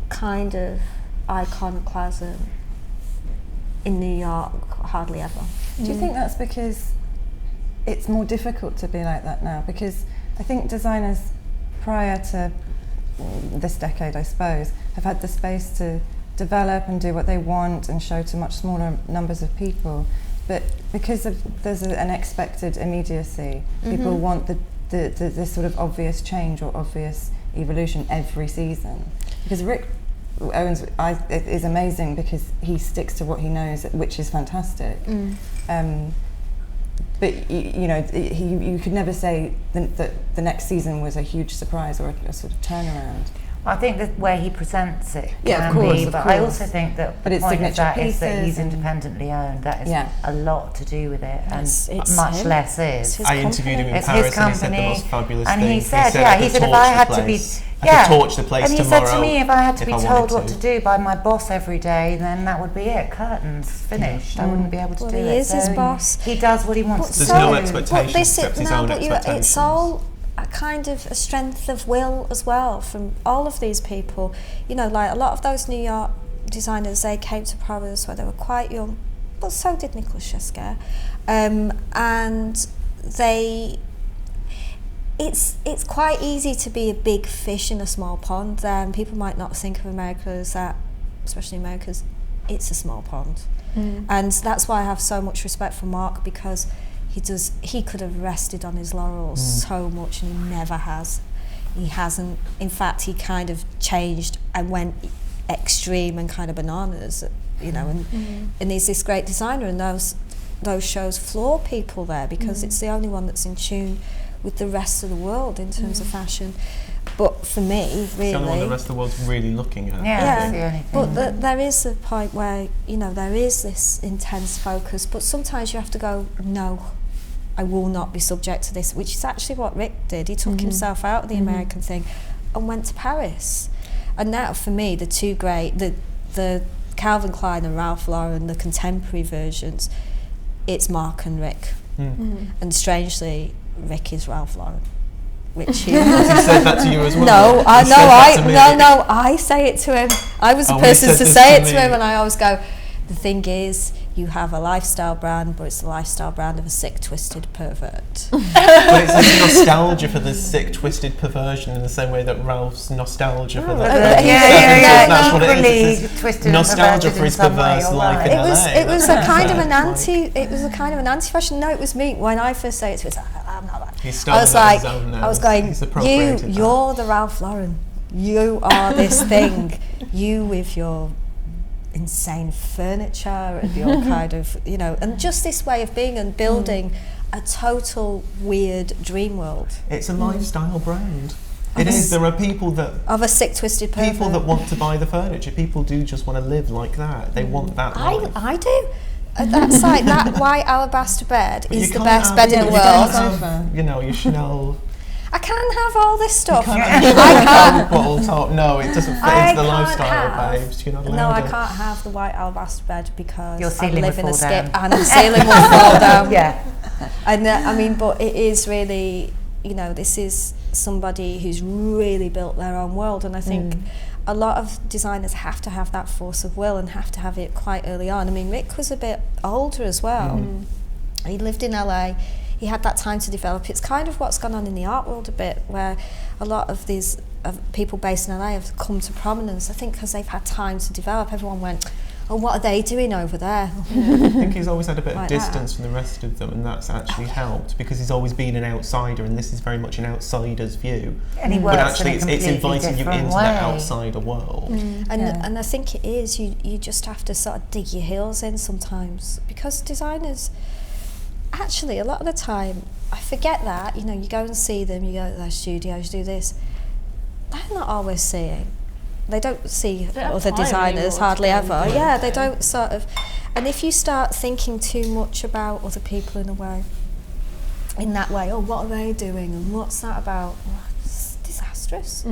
kind of iconoclasm in New York hardly ever. Do you think that's because it's more difficult to be like that now? Because I think designers prior to this decade, I suppose, have had the space to develop and do what they want and show to much smaller numbers of people. But because there's an expected immediacy, people want the sort of obvious change or obvious evolution every season. Because Rick Owens is amazing because he sticks to what he knows, which is fantastic. But you could never say that the next season was a huge surprise or a sort of turnaround. I think that where he presents it Yeah, can of course, be, of but course. I also think that But the it's point of signature that is that pieces he's and- independently owned. That is Yeah. a lot to do with it, and It's much him. less It's is. his I interviewed him in It's Paris his and he said the company, most fabulous and thing. he said, I he could said if torch I the had to be, place. I could torch the place and he tomorrow. said to me, if I had to if be I told wanted what to. to do by my boss every day, then that would be it. Curtains, finished. I wouldn't be able to Well, do he it. is his So boss. He does what he wants But to There's do. no so- expectation but this except his own expectations. it's all a kind of a strength of will as well from all of these people. You know, like a lot of those New York designers, they came to Paris where they were quite young, but so did Nicolas Chesquet, and it's quite easy to be a big fish in a small pond there, and people might not think of America as that, especially America's. It's a small pond, and that's why I have so much respect for Mark, because he could have rested on his laurels so much, and he never has. He hasn't. In fact, he kind of changed and went extreme and kind of bananas, you know, and he's this great designer, and those shows floor people there because it's the only one that's in tune with the rest of the world in terms of fashion. But for me, really, The only one the rest of the world's really looking at. Yeah, that's the only thing. but there is a point where, you know, there is this intense focus, but sometimes you have to go, no, I will not be subject to this, which is actually what Rick did. He took himself out of the American thing and went to Paris. And now, for me, the two great, the Calvin Klein and Ralph Lauren, the contemporary versions, it's Mark and Rick. And strangely, Rick is Ralph Lauren. Which he Has he said that to you as well? No, He said that to me. I say it to him. I was the Oh, he person said to this say to it to me. him, and I always go, the thing is, you have a lifestyle brand, but it's the lifestyle brand of a sick, twisted pervert. But it's this nostalgia for the sick, twisted perversion in the same way that Ralph's nostalgia for the that's what it is. It's twisted this nostalgia for his perverse life in It was LA. it was a That's kind of it. an anti-fashion. No, it was me. When I first say it to him, I'm not that. He's I was stolen like, his own now. I was going, He's appropriated that. you're the Ralph Lauren. You are this thing. You with your insane furniture and your kind of, you know, and just this way of being and building a total weird dream world It's a lifestyle brand. It is. There are people that of a sick, twisted pervert. people that want to buy the furniture. People do just want to live like that. They want that life. I do. That's like that white alabaster bed But is you the can't best have- bed in you the can't world. have, you know, your Chanel. I can't have all this stuff. You can't I have can't. bottle top. No, it doesn't fit I into the can't lifestyle, have- babes. You're not allowed No, I to. can't have the white alabaster bed because Your I ceiling live would in a fall skip down. and the ceiling will fall down. Yeah. And I mean, but it is really, you know, this is somebody who's really built their own world, and I think a lot of designers have to have that force of will and have to have it quite early on. I mean, Rick was a bit older as well. He lived in LA. He had that time to develop. It's kind of what's gone on in the art world a bit, where a lot of these people based in LA have come to prominence, I think, because they've had time to develop. Everyone went, oh, what are they doing over there? I think he's always had a bit Like of that. distance from the rest of them, and that's actually helped because he's always been an outsider, and this is very much an outsider's view. And he But works actually, in a it's completely inviting you different into way. that outsider world. And I think it is, you just have to sort of dig your heels in sometimes, because designers, actually a lot of the time, I forget that, you know, you go and see them, you go to their studios, do this, they're not always seeing. They don't see They don't have other time designers anymore hardly to ever. do Yeah, they anything. don't sort of, and if you start thinking too much about other people in that way, oh, what are they doing and what's that about? Well, it's disastrous.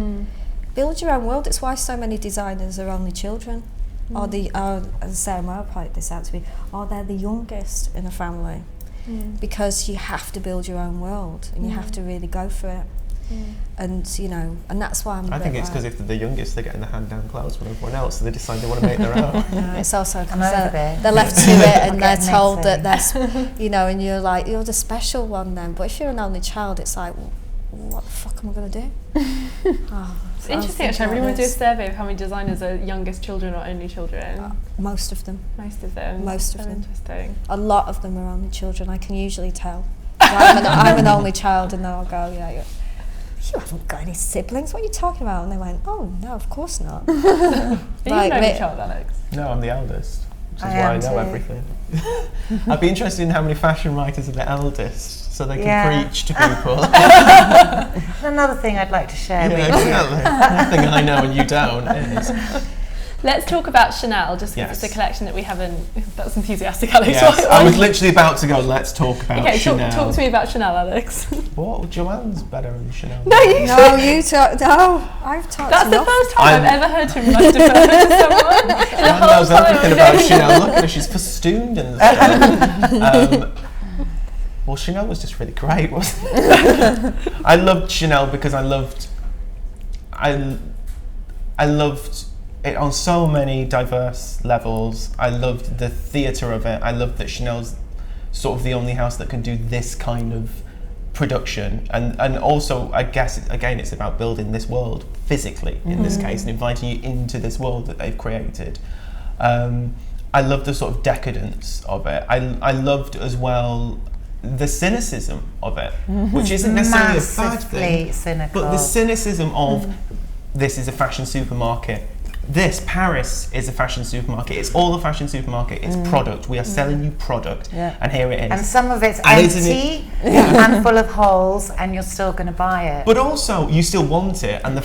Build your own world. It's why so many designers are only children, or as Sarah Moore pointed this out to me, or they're the youngest in a family, because you have to build your own world and you have to really go for it. And you know, and that's why I'm. I think it's because if they're the youngest, they're getting the hand-down clothes from everyone else, so they decide they want to make their own. No, it's also because I'm over there. they're left to it and they're getting told that messy. they're, you know, and you're like, you're the special one then. But if you're an only child, it's like, what the fuck am I going to do? It's interesting actually. I really want to do a survey of how many designers are youngest children or only children. Most of them. Most of them. Most of So them. Interesting. A lot of them are only children. I can usually tell. I'm an only child, and they'll go, yeah, you haven't got any siblings. What are you talking about? And they went, oh no, of course not. Are you an only child, Alex? No, I'm the eldest, which is I why am I know too. everything. I'd be interested in how many fashion writers are the eldest, so they can Yeah. preach to people. Another thing I'd like to share Yeah, with you. exactly. Nothing I know and you don't is. Let's talk about Chanel, just because Yes. it's a collection that we haven't. That was enthusiastic, Alex. Yes, I was literally about to go. Let's talk about Okay, Chanel. talk to me about Chanel, Alex. What? Joanne's better than Chanel. No, you No, you talk. No, I've talked That's the enough. first time I've ever heard him like defer to someone. In the Joanne whole knows time everything we've about known Chanel. you. Look at her, she's festooned and stuff. Well, Chanel was just really great, wasn't it? I loved Chanel because I loved it on so many diverse levels. I loved the theatre of it. I loved that Chanel's sort of the only house that can do this kind of production, and also I guess it's about building this world physically in this case and inviting you into this world that they've created. I loved the sort of decadence of it. I loved as well the cynicism of it, which isn't necessarily a bad Massively thing, cynical. but the cynicism of this is a fashion supermarket. This, Paris, is a fashion supermarket. It's all a fashion supermarket. It's product. We are selling you product, Yeah. and here it is. And some of it's And isn't empty and full of holes, and you're still going to buy it. But also, you still want it, and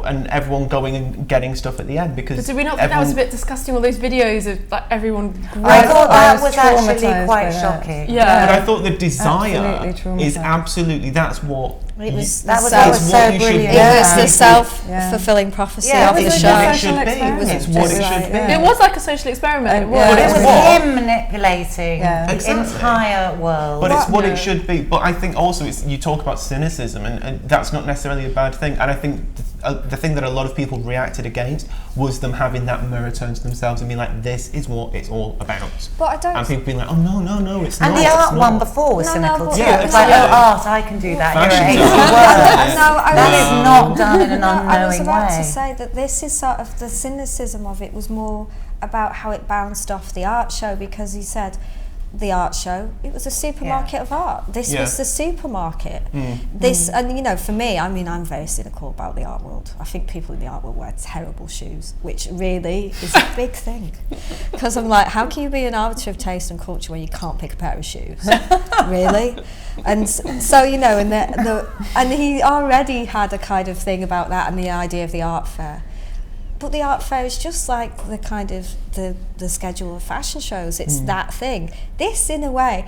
and everyone going and getting stuff at the end because. But did we not think that was a bit disgusting? All those videos of like everyone. I thought I that was was actually traumatised quite by that. shocking. Yeah. But I thought the desire Absolutely is traumatised. absolutely that's what. It was That was, the that It's was what so you should brilliant. be. It was the Yeah. self-fulfilling prophecy Yeah, of it the was It's show. what it social should be. experiment. It's what it Just should like, be. yeah. It was like a social experiment. It was. But It it's was what- him manipulating Yeah. the Exactly. entire world. But it's what Yeah. it should be. But I think also you talk about cynicism, and that's not necessarily a bad thing. And I think the thing that a lot of people reacted against was them having that mirror turned to themselves and being like, "This is what it's all about." But I don't. And people being like, "Oh no, it's and not." the it's art not." one before was No, cynical but- too. Yeah, It was like, exactly. oh, art, I can do that. Fashion's You're art. worse. No, I That was- is not done in an I was unknowing about way. to say that this is sort of the cynicism of it was more about how it bounced off the art show, because he said the art show, it was a supermarket of art. This Yeah. was the supermarket. Mm. This, and you know, for me, I mean, I'm very cynical about the art world. I think people in the art world wear terrible shoes, which really is a big thing. Because I'm like, how can you be an arbiter of taste and culture when you can't pick a pair of shoes? Really? And so, you know, and he already had a kind of thing about that and the idea of the art fair. But the art fair is just like the kind of the schedule of fashion shows. It's that thing. This, in a way,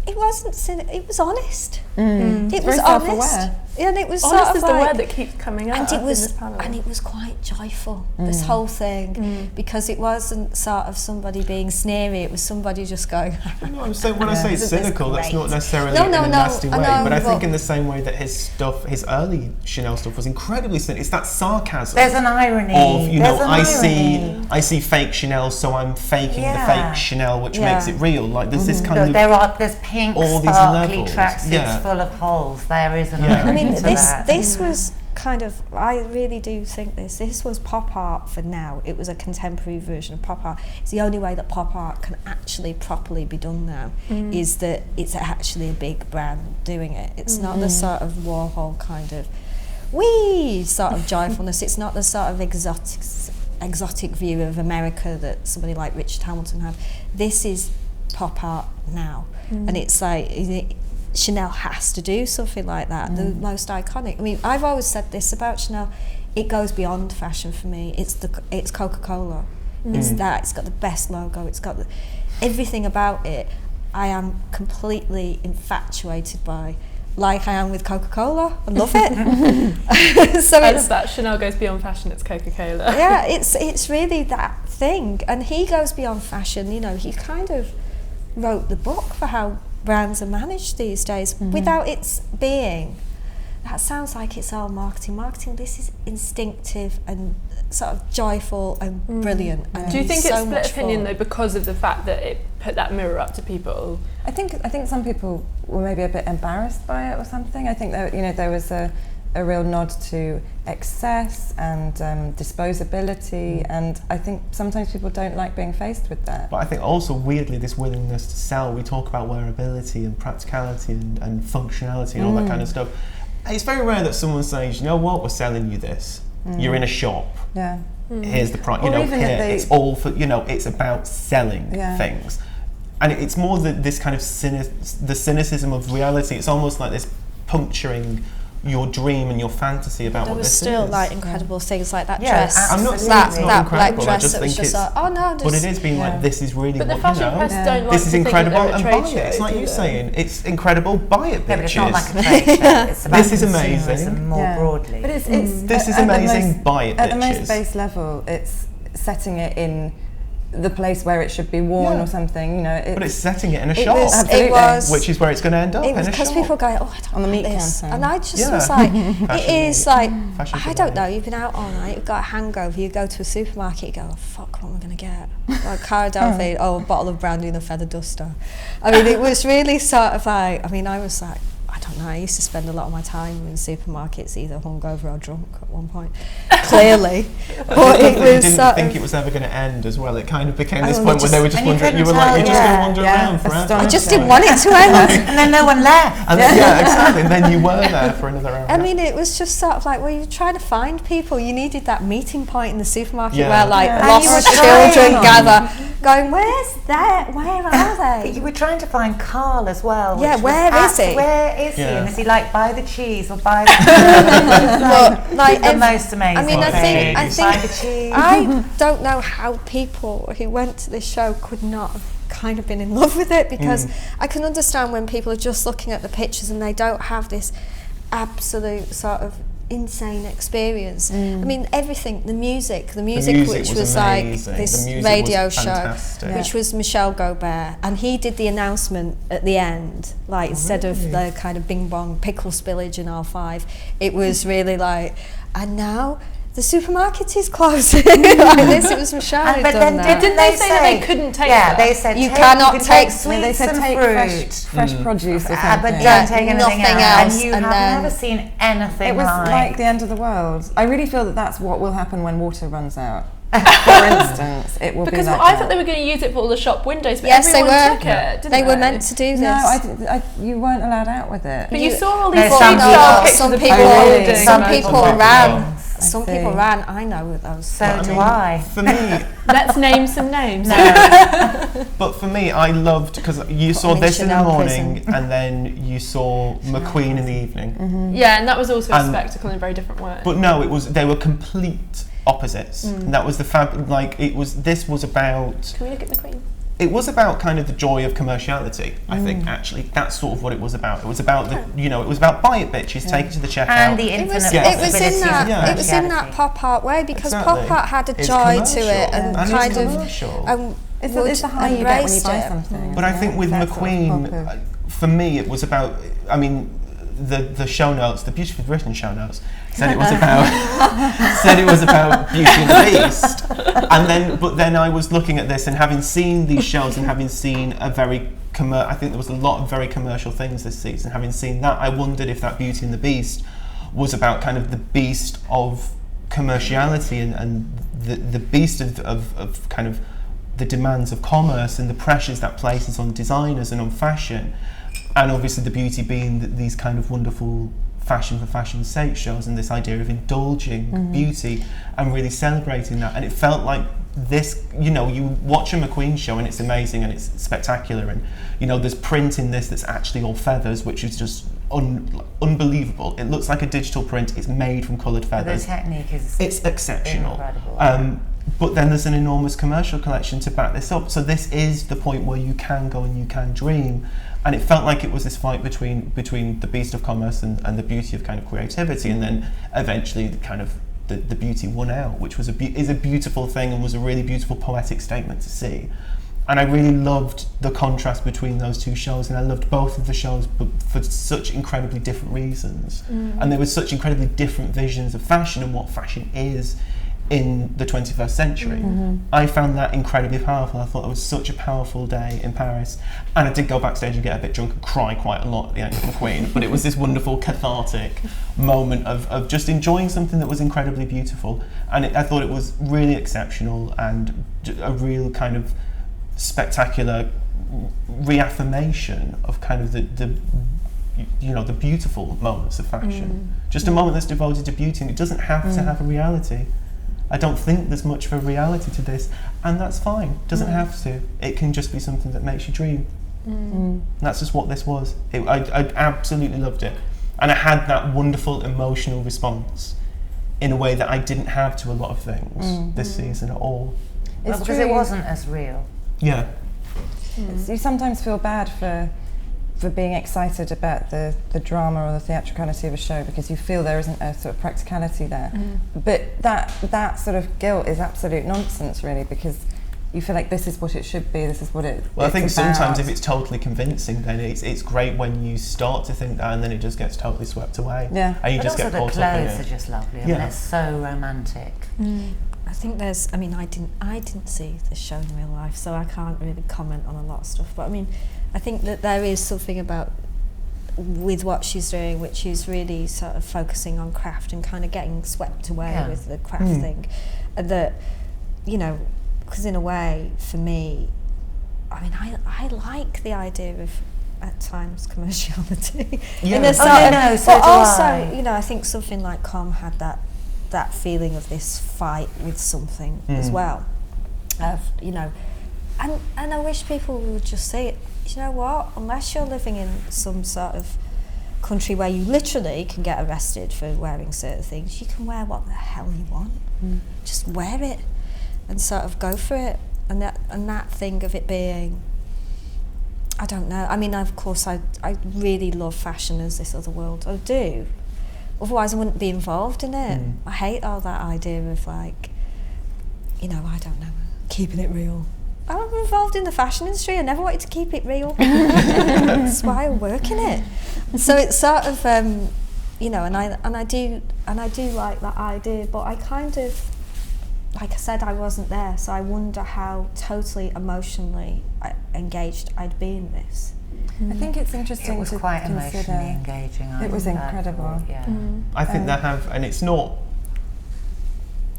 it wasn't it was honest. It was very honest. self-aware. And it was Honest sort is of the like, word that keeps coming out and it in was this panel. and it was quite joyful, this whole thing, because it wasn't sort of somebody being sneery. It was somebody just going, No, I'm saying when I say Isn't this cynical, that's not great? necessarily No, in no, a no, nasty I way. know, But I think but- in the same way that his early Chanel stuff was incredibly cynical. It's that sarcasm. There's an irony. Of There's an irony. I see fake Chanel, so I'm faking the Yeah. fake Chanel, which Yeah. makes it real. Like there's this kind Look, of there's pink all these sparkly levels. tracksuits Yeah. full of holes. There is an Yeah. irony I mean, to this that. this was kind of, I really do think this was pop art for now. It was a contemporary version of pop art. It's the only way that pop art can actually properly be done now, is that it's actually a big brand doing it. It's not the sort of Warhol kind of wee sort of joyfulness. It's not the sort of exotic view of America that somebody like Richard Hamilton had. This is pop art now, and it's like Chanel has to do something like that. The most iconic. I mean, I've always said this about Chanel. It goes beyond fashion for me. It's Coca-Cola. It's that. It's got the best logo. It's got everything about it. I am completely infatuated by, like I am with Coca-Cola. I love it. So I it's love that. Chanel goes beyond fashion, it's Coca-Cola. yeah, it's really that thing. And he goes beyond fashion. You know, he kind of wrote the book for how brands are managed these days without its being. That sounds like it's all marketing. This is instinctive and sort of joyful and brilliant. And Do you think so it's split much opinion fun. though because of the fact that it put that mirror up to people? I think some people were maybe a bit embarrassed by it or something. I think that there was a a real nod to excess and disposability, and I think sometimes people don't like being faced with that. But I think also weirdly this willingness to sell, we talk about wearability and practicality and functionality and all that kind of stuff. It's very rare that someone says, you know what, we're selling you this. You're in a shop. Yeah. Here's the price. Or You know, even here that they- it's all for. You know, it's about selling Yeah. things, and it's more this kind of the cynicism of reality. It's almost like this puncturing your dream and your fantasy about There what was this still is. like incredible things like that Yeah, dress. I'm not absolutely. saying it's not that black incredible. I dress just that was think just it's. like, oh no, But just, it is being like, this is really But the what, fashion you know, press don't like this to is think that incredible they're a and trade buy show, it. It's like do you they? saying, it's incredible, buy it, bitches. Yeah, but it's not like a trade show. It's about This is amazing. consumerism more broadly. But it's This is at the amazing, most- buy it, At the most bitches. base level, it's setting it in the place where it should be worn Yeah. or something, you know. But it's setting it in a it shop, was, Absolutely. it was, which is where it's going to end up, it in was a because shop. people go, oh, I don't On the like meat this. counter. And I just Yeah. was like, Fashion it is meat. like, Fashion I for don't know, life. you've been out all night, you've got a hangover, you go to a supermarket, you go, oh, fuck, what am I going to get? Like Cara Delevingne, oh, a bottle of brandy and a feather duster. I mean, it was really sort of like, I mean, I was like, I don't know, I used to spend a lot of my time in supermarkets either hungover or drunk at one point, clearly. But it You was didn't sort think of, it was ever going to end as well. It kind of became this Oh, point where they were just and you wondering, you were couldn't like, you're tell, just going to yeah. wander Yeah, around forever. astonishing. I just didn't want it to end. And then no one left. And then, yeah, exactly. And then you were there for another hour. I mean, it was just sort of like, well, you're trying to find people. You needed that meeting point in the supermarket Yeah. where, like, Yeah. And you lost were children trying. gather, going, where's that? Where are But they? you were trying to find Carl as well. Yeah, which was where is he? Where is he? Yeah. And is he like, buy the cheese or buy the But, like, the most amazing I mean, I thing. think Buy the cheese. I don't know how people who went to this show could not have kind of been in love with it, because I can understand when people are just looking at the pictures and they don't have this absolute sort of insane experience. I mean, everything, the music which was like amazing. this The music radio was show, fantastic. which was Michelle Gobert, and he did the announcement at the end, like instead of the kind of bing bong pickle spillage in R5, it was really like, and now the supermarket is closing. Like this, it was Michelle who'd But done then that. Didn't they say that they couldn't take Yeah, that? they said You take, cannot you can take- sweets I mean, they said and take fruit. fresh produce or But something. don't Yeah, take anything nothing else. else, And you and have then- never seen anything It was like. like the end of the world. I really feel that that's what will happen when water runs out. For instance, it will Because be like I that. thought they were going to use it for all the shop windows, but Yes, they everyone were. took it, didn't They were meant to do this. No, you weren't allowed out with it. But you You- saw all No, these some street people- style pictures some of people- people really? holding Some them. people Some ran. people. Some see. people ran. I know those. So do I. For me, Let's name some names. but for me, I loved, because you saw in this in the Chanel morning and then you saw McQueen in the evening. Yeah, and that was also a And- spectacle in a very different way. But no, they were complete opposites. And that was this was about, Can we look at the Queen? it was about kind of the joy of commerciality, I think, actually. That's sort of what it was about. It was about it was about buy it bitches, take it to the checkout. And the It infinite was, Yeah. it was in possibilities that. of Yeah. It was in that commerciality. pop art way, because Exactly. pop art had a It's joy commercial. to it, and And it's kind of commercial. It's would the high you get when you embrace buy it. something. But I isn't think it? with That sort of McQueen, pop of- for me, it was about, I mean, the show notes, the beautifully written show notes, said it was about Beauty and the Beast. But then I was looking at this and having seen these shows and having seen I think there was a lot of very commercial things this season. Having seen that, I wondered if that Beauty and the Beast was about kind of the beast of commerciality and the beast of kind of the demands of commerce and the pressures that places on designers and on fashion, and obviously the beauty being these kind of wonderful fashion for fashion's sake shows, and this idea of indulging beauty and really celebrating that. And it felt like this, you watch a McQueen show and it's amazing and it's spectacular, and there's print in this that's actually all feathers, which is just unbelievable. It looks like a digital print. It's made from coloured The feathers. technique is It's exceptional. incredible. But then there's an enormous commercial collection to back this up. So this is the point where you can go and you can dream. And it felt like it was this fight between the beast of commerce and the beauty of kind of creativity. And then eventually the beauty won out, which was is a beautiful thing and was a really beautiful poetic statement to see. And I really loved the contrast between those two shows, and I loved both of the shows, but for such incredibly different reasons. And there were such incredibly different visions of fashion and what fashion is in the 21st century. I found that incredibly powerful. I thought it was such a powerful day in Paris, and I did go backstage and get a bit drunk and cry quite a lot at the end of McQueen, but it was this wonderful cathartic moment of just enjoying something that was incredibly beautiful, and I thought it was really exceptional and a real kind of spectacular reaffirmation of kind of the beautiful moments of fashion. Just a moment that's devoted to beauty, and it doesn't have to have a reality. I don't think there's much of a reality to this, and that's fine. It doesn't have to. It can just be something that makes you dream. That's just what this was. I absolutely loved it, and I had that wonderful emotional response in a way that I didn't have to a lot of things this season at all. It's because it wasn't as real. Yeah. You sometimes feel bad for being excited about the drama or the theatricality of a show because you feel there isn't a sort of practicality there. But that sort of guilt is absolute nonsense, really, because you feel like this is what it should be, this is what it. Well, I think about. sometimes if it's totally convincing, then it's great when you start to think that, and then it just gets totally swept away. Yeah. And you But just also get caught the up in clothes it. are just lovely. I mean, it's so romantic. I think there's, I mean, I didn't see the show in real life, so I can't really comment on a lot of stuff. But I mean, I think that there is something about with what she's doing, which is really sort of focusing on craft and kind of getting swept away with the craft thing. That, you know, because in a way, for me, I mean, I like the idea of at times commerciality. Yeah. In a Oh, sort no, of- no, so but do also, I. you know, I think something like Com had that feeling of this fight with something as well. Of, you know, and I wish people would just say it. You know what? Unless you're living in some sort of country where you literally can get arrested for wearing certain things, you can wear what the hell you want. Just wear it and sort of go for it. And that thing of it being, I don't know. I mean, of course, I really love fashion as this other world. I do. Otherwise, I wouldn't be involved in it. I hate all that idea of, like, you know, I don't know, keeping it real. I'm involved in the fashion industry. I never wanted to keep it real. That's why I work in it. So it's sort of, you know, and I do like that idea. But I kind of, like I said, I wasn't there, so I wonder how totally emotionally engaged I'd be in this. I think it's interesting It was to quite consider. emotionally engaging. It was incredible. Yeah. I think they have, and it's not.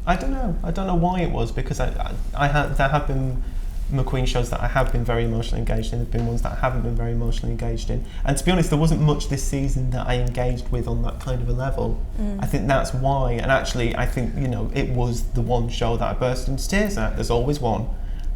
I don't know why it was, because there have been McQueen shows that I have been very emotionally engaged in. There've been ones that I haven't been very emotionally engaged in, and to be honest, there wasn't much this season that I engaged with on that kind of a level. I think that's why, and actually, I think, you know, it was the one show that I burst into tears at. There's always one.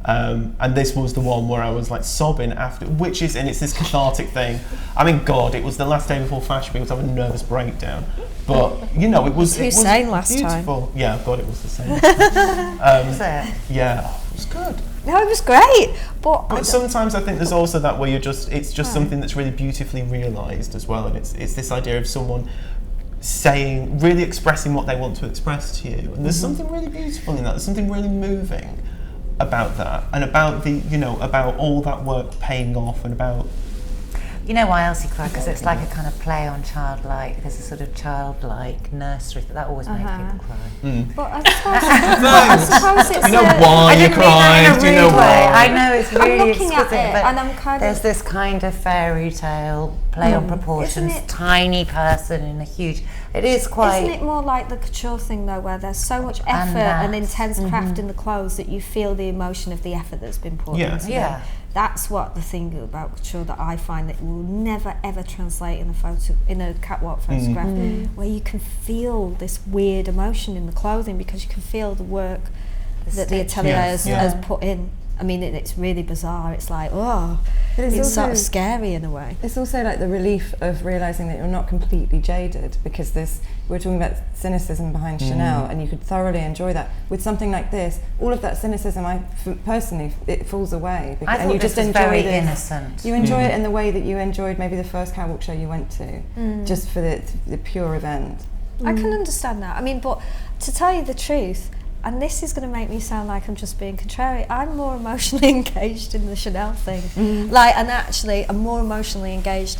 And this was the one where I was like sobbing after, and it's this cathartic thing. I mean, God, it was the last day before Fashion Week. I was having a nervous breakdown, but you know, it was Hussein last beautiful. Yeah, God, it was the same. Was it? Yeah, it was good. No, it was great. But Sometimes I think there's also that where it's just something that's really beautifully realised as well, and it's this idea of someone really expressing what they want to express to you, and there's something really beautiful in that. There's something really moving about that, and about about all that work paying off, and about. You know why Elsie cried? Because it's like a kind of play on childlike. There's a sort of childlike nursery that always makes people cry. But I suppose it's You know why you cried? Do you know why? I know it's really looking at exquisite, it but and I'm kind there's of- this kind of fairy tale play on proportions. Isn't it? Tiny person in a huge. It is quite. Isn't it more like the couture thing though, where there's so much And effort that. and intense craft in the clothes that you feel the emotion of the effort that's been put into Yeah. it? That's what the thing about couture that I find that will never ever translate in a catwalk photograph, where you can feel this weird emotion in the clothing because you can feel the work that the atelier has put in. I mean, it's really bizarre. It's like, it's sort of scary in a way. It's also like the relief of realising that you're not completely jaded, because we're talking about cynicism behind Chanel, and you could thoroughly enjoy that. With something like this, all of that cynicism, personally, it falls away. I and thought you this just was enjoy very this. innocent. You enjoy it in the way that you enjoyed maybe the first catwalk show you went to, just for the pure event. I can understand that. I mean, but to tell you the truth, and this is going to make me sound like I'm just being contrary, I'm more emotionally engaged in the Chanel thing. And actually, I'm more emotionally engaged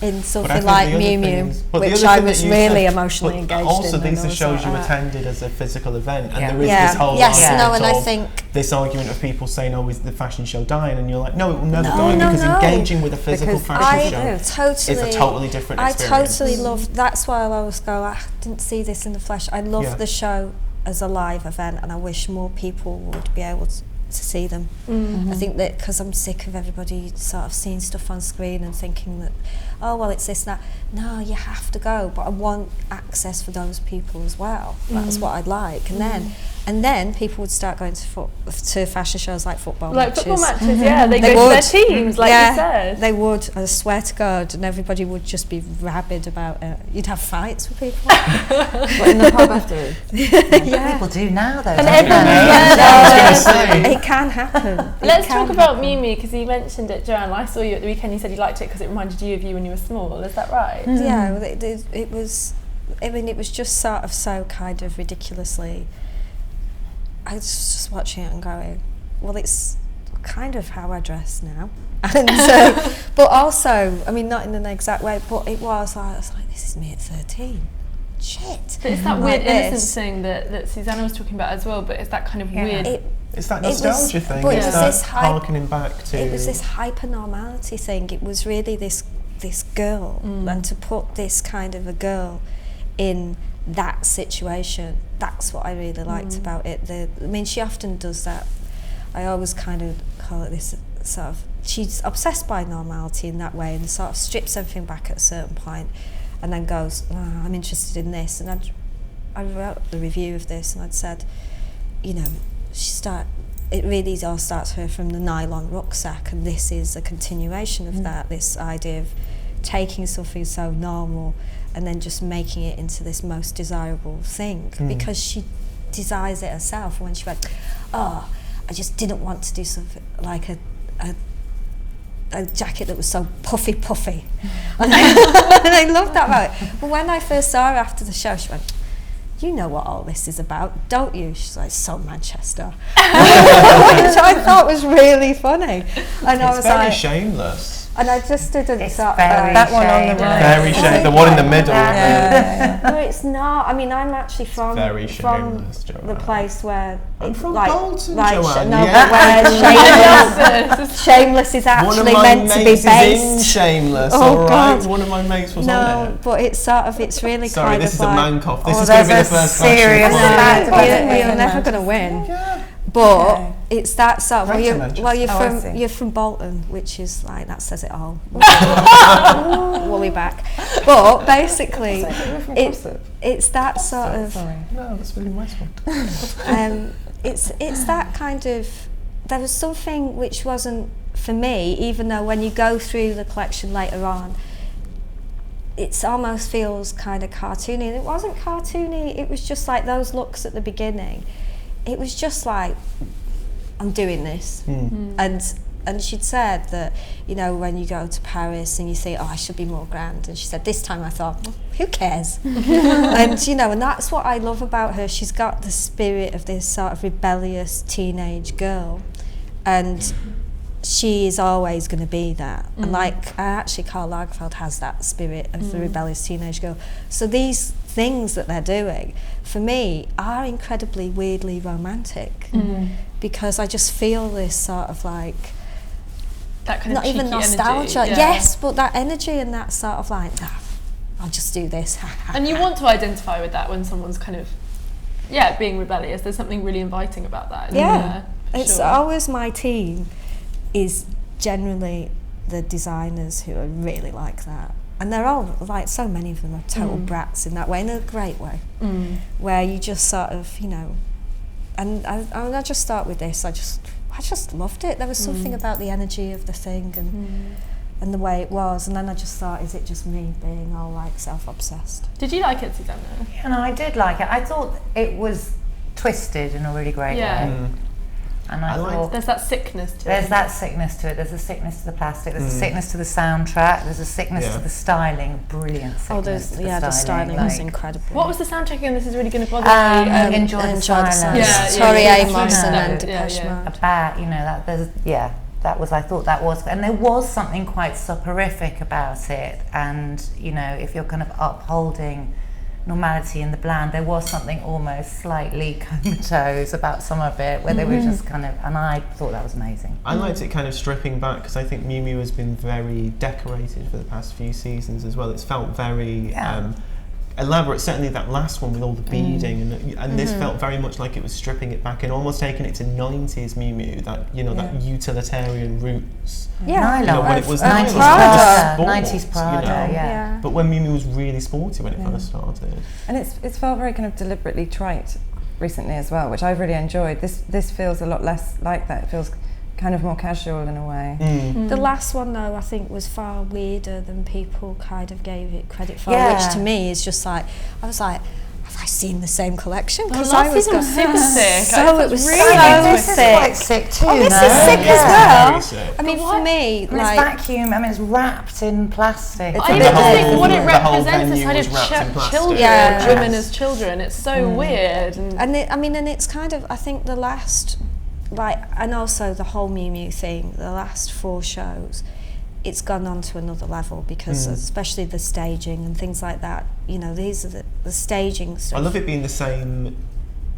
in But I something think like the other Miu thing Miu, is- but the which other I thing that was you really said- emotionally but engaged also in. these and are I was shows you like, attended as a physical event, and Yeah. there is Yeah. this whole Yes, argument no, and I of think- this argument of people saying, "Oh, is the fashion show dying?" And you're like, "No, it will never No, die no, because no. engaging with a physical Because fashion I show totally, is a totally different I experience." totally love. That's why I always go. I didn't see this in the flesh. I love Yeah. the show as a live event, and I wish more people would be able to see them. I think that because I'm sick of everybody sort of seeing stuff on screen and thinking that, oh well, it's this and that. No, you have to go, but I want access for those people as well. That's what I'd like, and then people would start going to fashion shows like football Like matches. football matches, yeah, they They go would. to their teams, like yeah, you said. they would. I swear to God, and everybody would just be rabid about it. You'd have fights with people. But in the pub afterwards. Yeah. People do now, though. And don't everyone, they? I was going to say. It can happen. Let's talk about Miu Miu, because you mentioned it, Joanne. I saw you at the weekend. You said you liked it because it reminded you of you when you were small. Is that right? Yeah, well, it was. I mean, it was just sort of so kind of ridiculously. I was just watching it and going, well, it's kind of how I dress now, and but also, I mean, not in an exact way, but it was. I was like, this is me at 13. Shit. But it's that Like weird innocence this. thing that Susannah was talking about as well, but it's that kind of Yeah. weird... It's that It was- nostalgia thing. but it It's was that this harkening back to. It was this hyper-normality thing. It was really this girl, and to put this kind of a girl in that situation, that's what I really liked about it. I mean, she often does that. I always kind of call it this sort of, she's obsessed by normality in that way, and sort of strips everything back at a certain point and then goes, oh, I'm interested in this. And I wrote the review of this, and I'd said, you know, it really all starts her from the nylon rucksack, and this is a continuation of that, this idea of taking something so normal and then just making it into this most desirable thing, because she desires it herself. When she went, oh, I just didn't want to do something like a jacket that was so puffy, and I loved that about it. But when I first saw her after the show, she went, you know what all this is about, don't you? She's like, so Manchester. Which I thought was really funny. And I It's was very like, shameless. and I just didn't It's sort of very that one on the shameless. right. Very shameless. The one in the middle. No, it's not. I mean, I'm actually from Very from shameless, Joanne. the place where I'm it's from like, Bolton, like Joanne, no, yeah. but where shameless is One actually of my meant to be mates is in based. Shameless, Oh, alright? God. One of my mates was on No, it. but it's sort of, it's really Sorry, kind this of is a like, man cough. This Oh, is going to be the there's a first serious fashion fact one. you're never going to win. Yeah. But Okay. it's that sort of, Right to Manchester. well, you're Oh, I see. you're from Bolton, which is like, that says it all. Woolly back. But basically, it's that sort of, Sorry. No, that's really nice one. it's that kind of, there was something which wasn't for me, even though when you go through the collection later on, it almost feels kind of cartoony, and it wasn't cartoony. It was just like those looks at the beginning. It was just like, I'm doing this. And she'd said that, you know, when you go to Paris and you think, oh, I should be more grand, and she said, this time I thought, well, who cares? And, you know, and that's what I love about her. She's got the spirit of this sort of rebellious teenage girl, and she is always going to be that. And like, actually, Karl Lagerfeld has that spirit of the rebellious teenage girl. So these things that they're doing, for me, are incredibly weirdly romantic, because I just feel this sort of like, That kind not of even cheeky nostalgia, energy, yeah. yes, but that energy and that sort of like, I'll just do this. And you want to identify with that when someone's kind of, being rebellious. There's something really inviting about that. isn't there? For It's sure. always my team is generally the designers who are really like that. And they're all, like, so many of them are total brats in that way, in a great way, where you just sort of, you know, and I just start with this, I just loved it. There was something about the energy of the thing and the way it was, and then I just thought, is it just me being all like self-obsessed? Did you like it, Susannah? Yeah, no, I did like it. I thought it was twisted in a really great Yeah. way. And I thought There's that sickness to there's it. that sickness to it. There's a sickness to the plastic. There's a sickness to the soundtrack. There's a sickness Yeah. to the styling. Brilliant sickness to the styling was like, incredible. What was the soundtrack? And this is really going to bother me. Enjoy the silence. Yeah, Tori yeah, Amos yeah. and then Yeah, Depeche yeah. Mode. About, you know, that there's I thought that was, and there was something quite soporific about it. And you know, if you're kind of upholding normality in the bland, there was something almost slightly comatose about some of it, where they were just kind of, and I thought that was amazing. I liked it kind of stripping back, because I think Miu Miu has been very decorated for the past few seasons as well. It's felt very elaborate, certainly that last one with all the beading, and this felt very much like it was stripping it back and almost taking it to 90s Miu Miu, that, you know, that utilitarian roots. Yeah, you know, when it was 90s Prada, Prada, 90s Prada, you know? yeah. But when Miu Miu was really sporty when it first started. And it's felt very kind of deliberately trite recently as well, which I've really enjoyed. This feels a lot less like that. It feels kind of more casual in a way. The last one though, I think, was far weirder than people kind of gave it credit for, Yeah. which to me is just like, I was like, have I seen the same collection? Because I was super sick. So it was really This is quite sick too. Oh, this no? is sick as Very well. sick. I mean, for me, And like, it's vacuum. I mean, it's wrapped in plastic. It's I a even bit just think old. what it The whole represents is venue kind was of wrapped in plastic. children, Yeah. women as children. It's so weird. and it, I mean, and it's kind of, I think the last, like, and also the whole Miu Miu thing, the last 4 shows, it's gone on to another level, because especially the staging and things like that, you know, these are the staging stuff. I love it being the same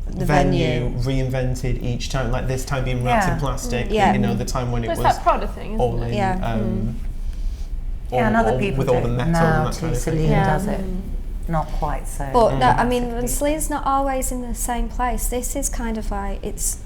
The venue reinvented each time, like this time being wrapped in plastic, Yeah. you know, the time when it But it's was that Prada thing, isn't all it? in, Yeah. And other people with do all the it metal now and that too. kind of thing. Celine Yeah. does it. Not quite so. But that, I mean, and Celine's not always in the same place. This is kind of like, it's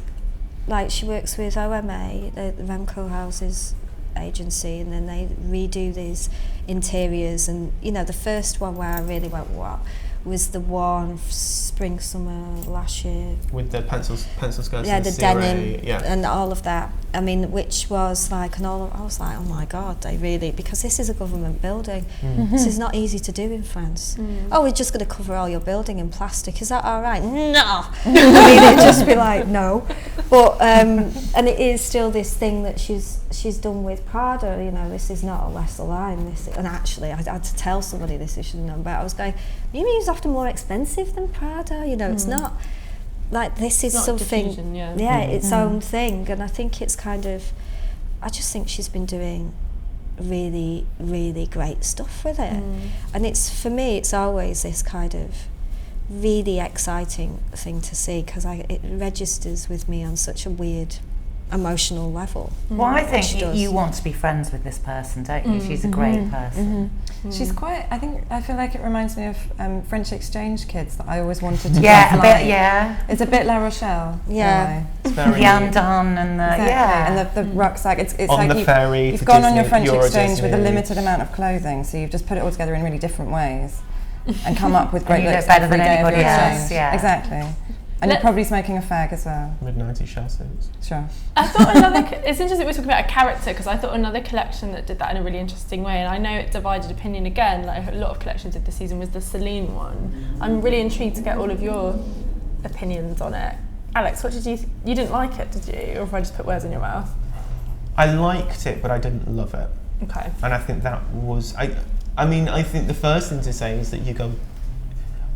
like she works with OMA, the Remco Houses agency, and then they redo these interiors. And you know, the first one where I really went, what, was the one spring summer last year. With the pencil skirts, Yeah, and the ciré, denim yeah. and all of that. I mean, which was like, and all, I was like, oh my God, they really, because this is a government building. This is not easy to do in France. Oh, we're just going to cover all your building in plastic. Is that all right? No. I mean, it'd just be like, no. But, and it is still this thing that she's done with Prada, you know, this is not a lesser line. And actually, I had to tell somebody this, I should have known, but I was going, Miu Miu is often more expensive than Prada, you know, it's not, like, this is Not something, diffusion, its own thing. And I think it's kind of, I just think she's been doing really, really great stuff with it. And it's, for me, it's always this kind of really exciting thing to see, because it registers with me on such a weird emotional level. Well, I what she think does. you want to be friends with this person, don't you? She's a great person. She's quite, I feel like it reminds me of French exchange kids that I always wanted to Yeah, dress a bit, like. yeah. It's a bit La Rochelle. in a Yeah. way. It's very The undone and the, Exactly. yeah. And the rucksack. It's On like the ferry you've to gone on your Disney, French Euro exchange with a Disney. limited amount of clothing, so you've just put it all together in really different ways and come up with great you look looks better every than day of your anybody else, exchange. yeah. Exactly. And you're Let- probably smoking a fag as well. mid-90s shell suits. Sure. I thought it's interesting we're talking about a character, because I thought another collection that did that in a really interesting way, and I know it divided opinion again, like a lot of collections did this season, was the Celine one. I'm really intrigued to get all of your opinions on it. Alex, what did you you didn't like it, did you? Or if I just put words in your mouth? I liked it, but I didn't love it. Okay. And I think that was, I mean, I think the first thing to say is that you go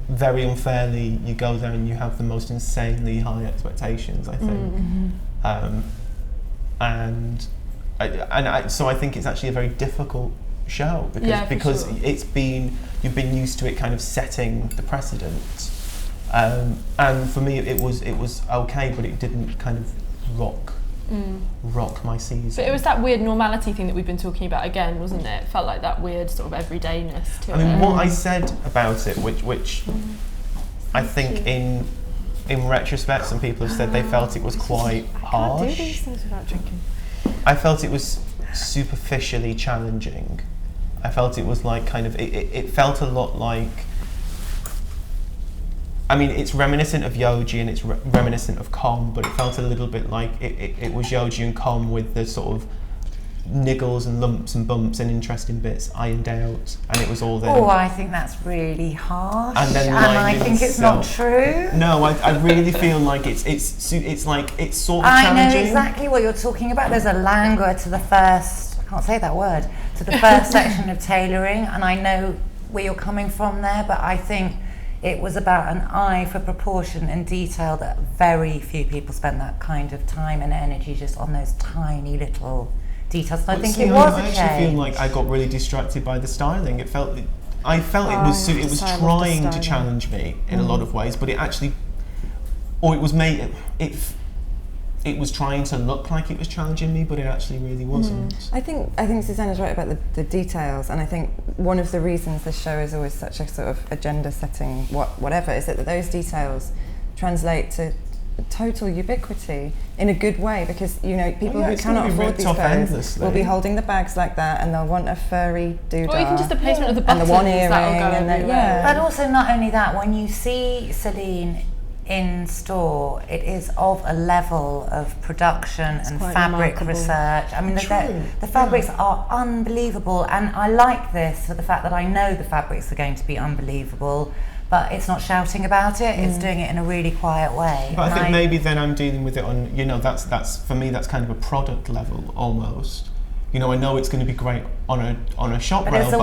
very unfairly, you go there and you have the most insanely high expectations, I think. So I think it's actually a very difficult show, because Yeah, for sure. you've been used to it kind of setting the precedent. And for me it was okay, but it didn't kind of rock my season. But it was that weird normality thing that we've been talking about again, wasn't it? It felt like that weird sort of everydayness to I mean, it. what I said about it, which I think in retrospect, some people have said they felt it was quite Can't do harsh. these things without drinking. I felt it was superficially challenging. I felt it was like kind of, it felt a lot like, I mean, it's reminiscent of Yoji and it's reminiscent of Com, but it felt a little bit like it was Yoji and Com with the sort of niggles and lumps and bumps and interesting bits ironed out, and it was all there. Oh, I think that's really harsh, And then I lined think it's not itself. true. No, I really feel like it's like it's sort of I know challenging. exactly what you're talking about. There's a languor to the first, I can't say that word, to the first section of tailoring, and I know where you're coming from there, but I think it was about an eye for proportion and detail that very few people spend that kind of time and energy just on those tiny little details. And I think See, it was I a actually feel change. like I got really distracted by the styling. I felt it was I love the trying to styling. challenge me in a lot of ways, but it actually, or it was made it was trying to look like it was challenging me, but it actually really wasn't. I think Susannah's right about the details, and I think one of the reasons this show is always such a sort of agenda-setting whatever is that those details translate to total ubiquity in a good way, because people who it's gonna cannot be afford ripped these off clothes endlessly. will be holding the bags like that, and they'll want a furry doodah. Or even just the placement of the and buttons the one earring, that'll go and everywhere. But also not only that, when you see Celine in store, it is of a level of production and quite fabric remarkable. research. I mean, True, the fabrics are unbelievable, and I like this for the fact that I know the fabrics are going to be unbelievable, but it's not shouting about it, it's doing it in a really quiet way. But I And think maybe then I'm dealing with it on, that's for me, that's kind of a product level almost. I know it's going to be great on a shop But rail, it's a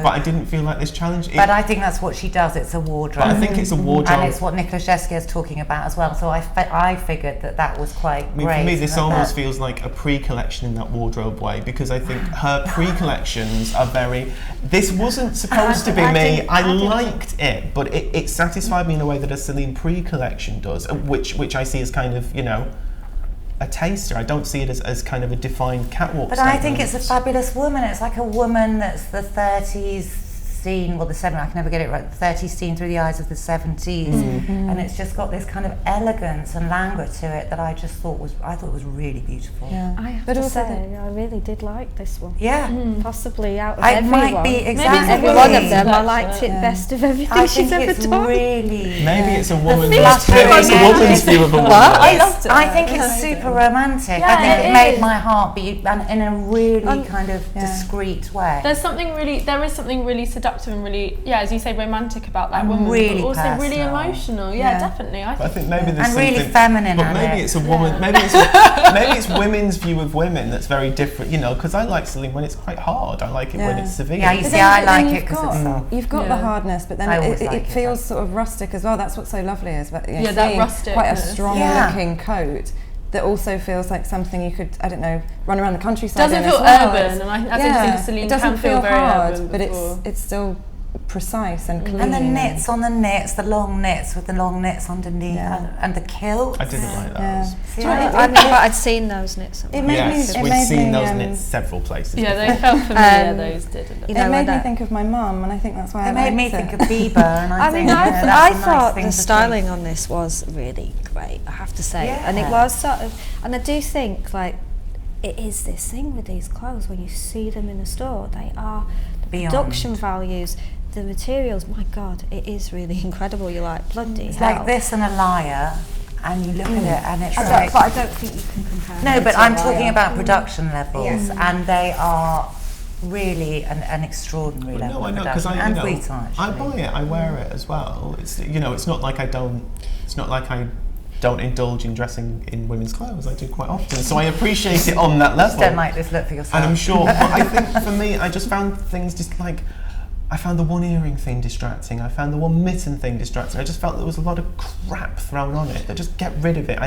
but I didn't feel like this challenge. But I think that's what she does, it's a wardrobe. But I think it's a wardrobe. And it's what Nicola Shesky is talking about as well, so I figured that was quite I mean, great. for me, this that- almost feels like a pre-collection in that wardrobe way, because I think her pre-collections are very. This wasn't supposed to be me. I liked it, but it satisfied me in a way that a Celine pre-collection does, which I see as kind of a taster. I don't see it as kind of a defined catwalk. But I think it's a fabulous woman. It's like a woman that's the 30s seen, well, the 70s, I can never get it right, the 30s seen through the eyes of the 70s. And it's just got this kind of elegance and languor to it that I thought was really beautiful. Yeah. I have But to also say, I really did like this one. Yeah. Possibly out of I everyone. might be exactly. Every one of them, I Exactly. liked it Yeah. best of everything I she's think ever it's done. really. Maybe it's a woman's. flattering. Maybe it's a woman's view of a woman. I loved it. I think it's super romantic. Yeah, I think it it made is. my heart beat, and in a really kind of Yeah. discreet way. There is something really seductive and really, as you say, romantic about that And woman, really but also really personal. emotional. Yeah. definitely. But I think maybe there's And something, really feminine But at maybe it. it's a woman. Maybe it's women's view of women that's very different. Because I like Celine when it's quite hard. I like it when Yeah. it's severe. Yeah, you But see, then- I but then like it you've 'cause got- it's soft. You've got the Yeah. hardness, but then I always it like it, feels but- sort of rustic as well. That's what's so lovely is that Yeah, that seeing rustic-ness. quite a strong Yeah. looking coat that also feels like something you could, I don't know, run around the countryside Doesn't in feel as well. urban, It's- and I don't think Celine it doesn't can feel feel very hard, urban but before. it's still precise and clean. And the knits on the knits, the long knits with the long knits underneath, Yeah. and the kilt. I didn't like Yeah. those. See, Do you know what, I never, I'd seen those knits. It made me- Yes, it we've made seen me, those um, knits several places. Yeah, before. they felt familiar. Um, Those did. A little. you It know, made and me that- think of my mum, and I think that's why It I made me liked think it. of Bieber, and I I think mean, that's a I nice thought thing the to styling think. on this was really great, I have to say. Yeah. And it was sort of, and I do think, like, it is this thing with these clothes, when you see them in the store, they are, the Beyond. production values, the materials, my God, it is really incredible. You're like, bloody It's hell. like this and a liar, and you look at it, and it's But like. I don't think you can compare No, it but to I'm a talking liar. about production levels, Yes. and they are really an extraordinary level No, I of know, because production, I and Vuitton, I actually. buy it. I wear it as well. It's it's not like I don't. It's not like I don't indulge in dressing in women's clothes. I do quite often, so I appreciate it on that Just level. don't like this look for yourself. And I'm sure, but I think for me, I just found things just like. I found the one earring thing distracting. I found the one mitten thing distracting. I just felt there was a lot of crap thrown on it. That just get rid of it.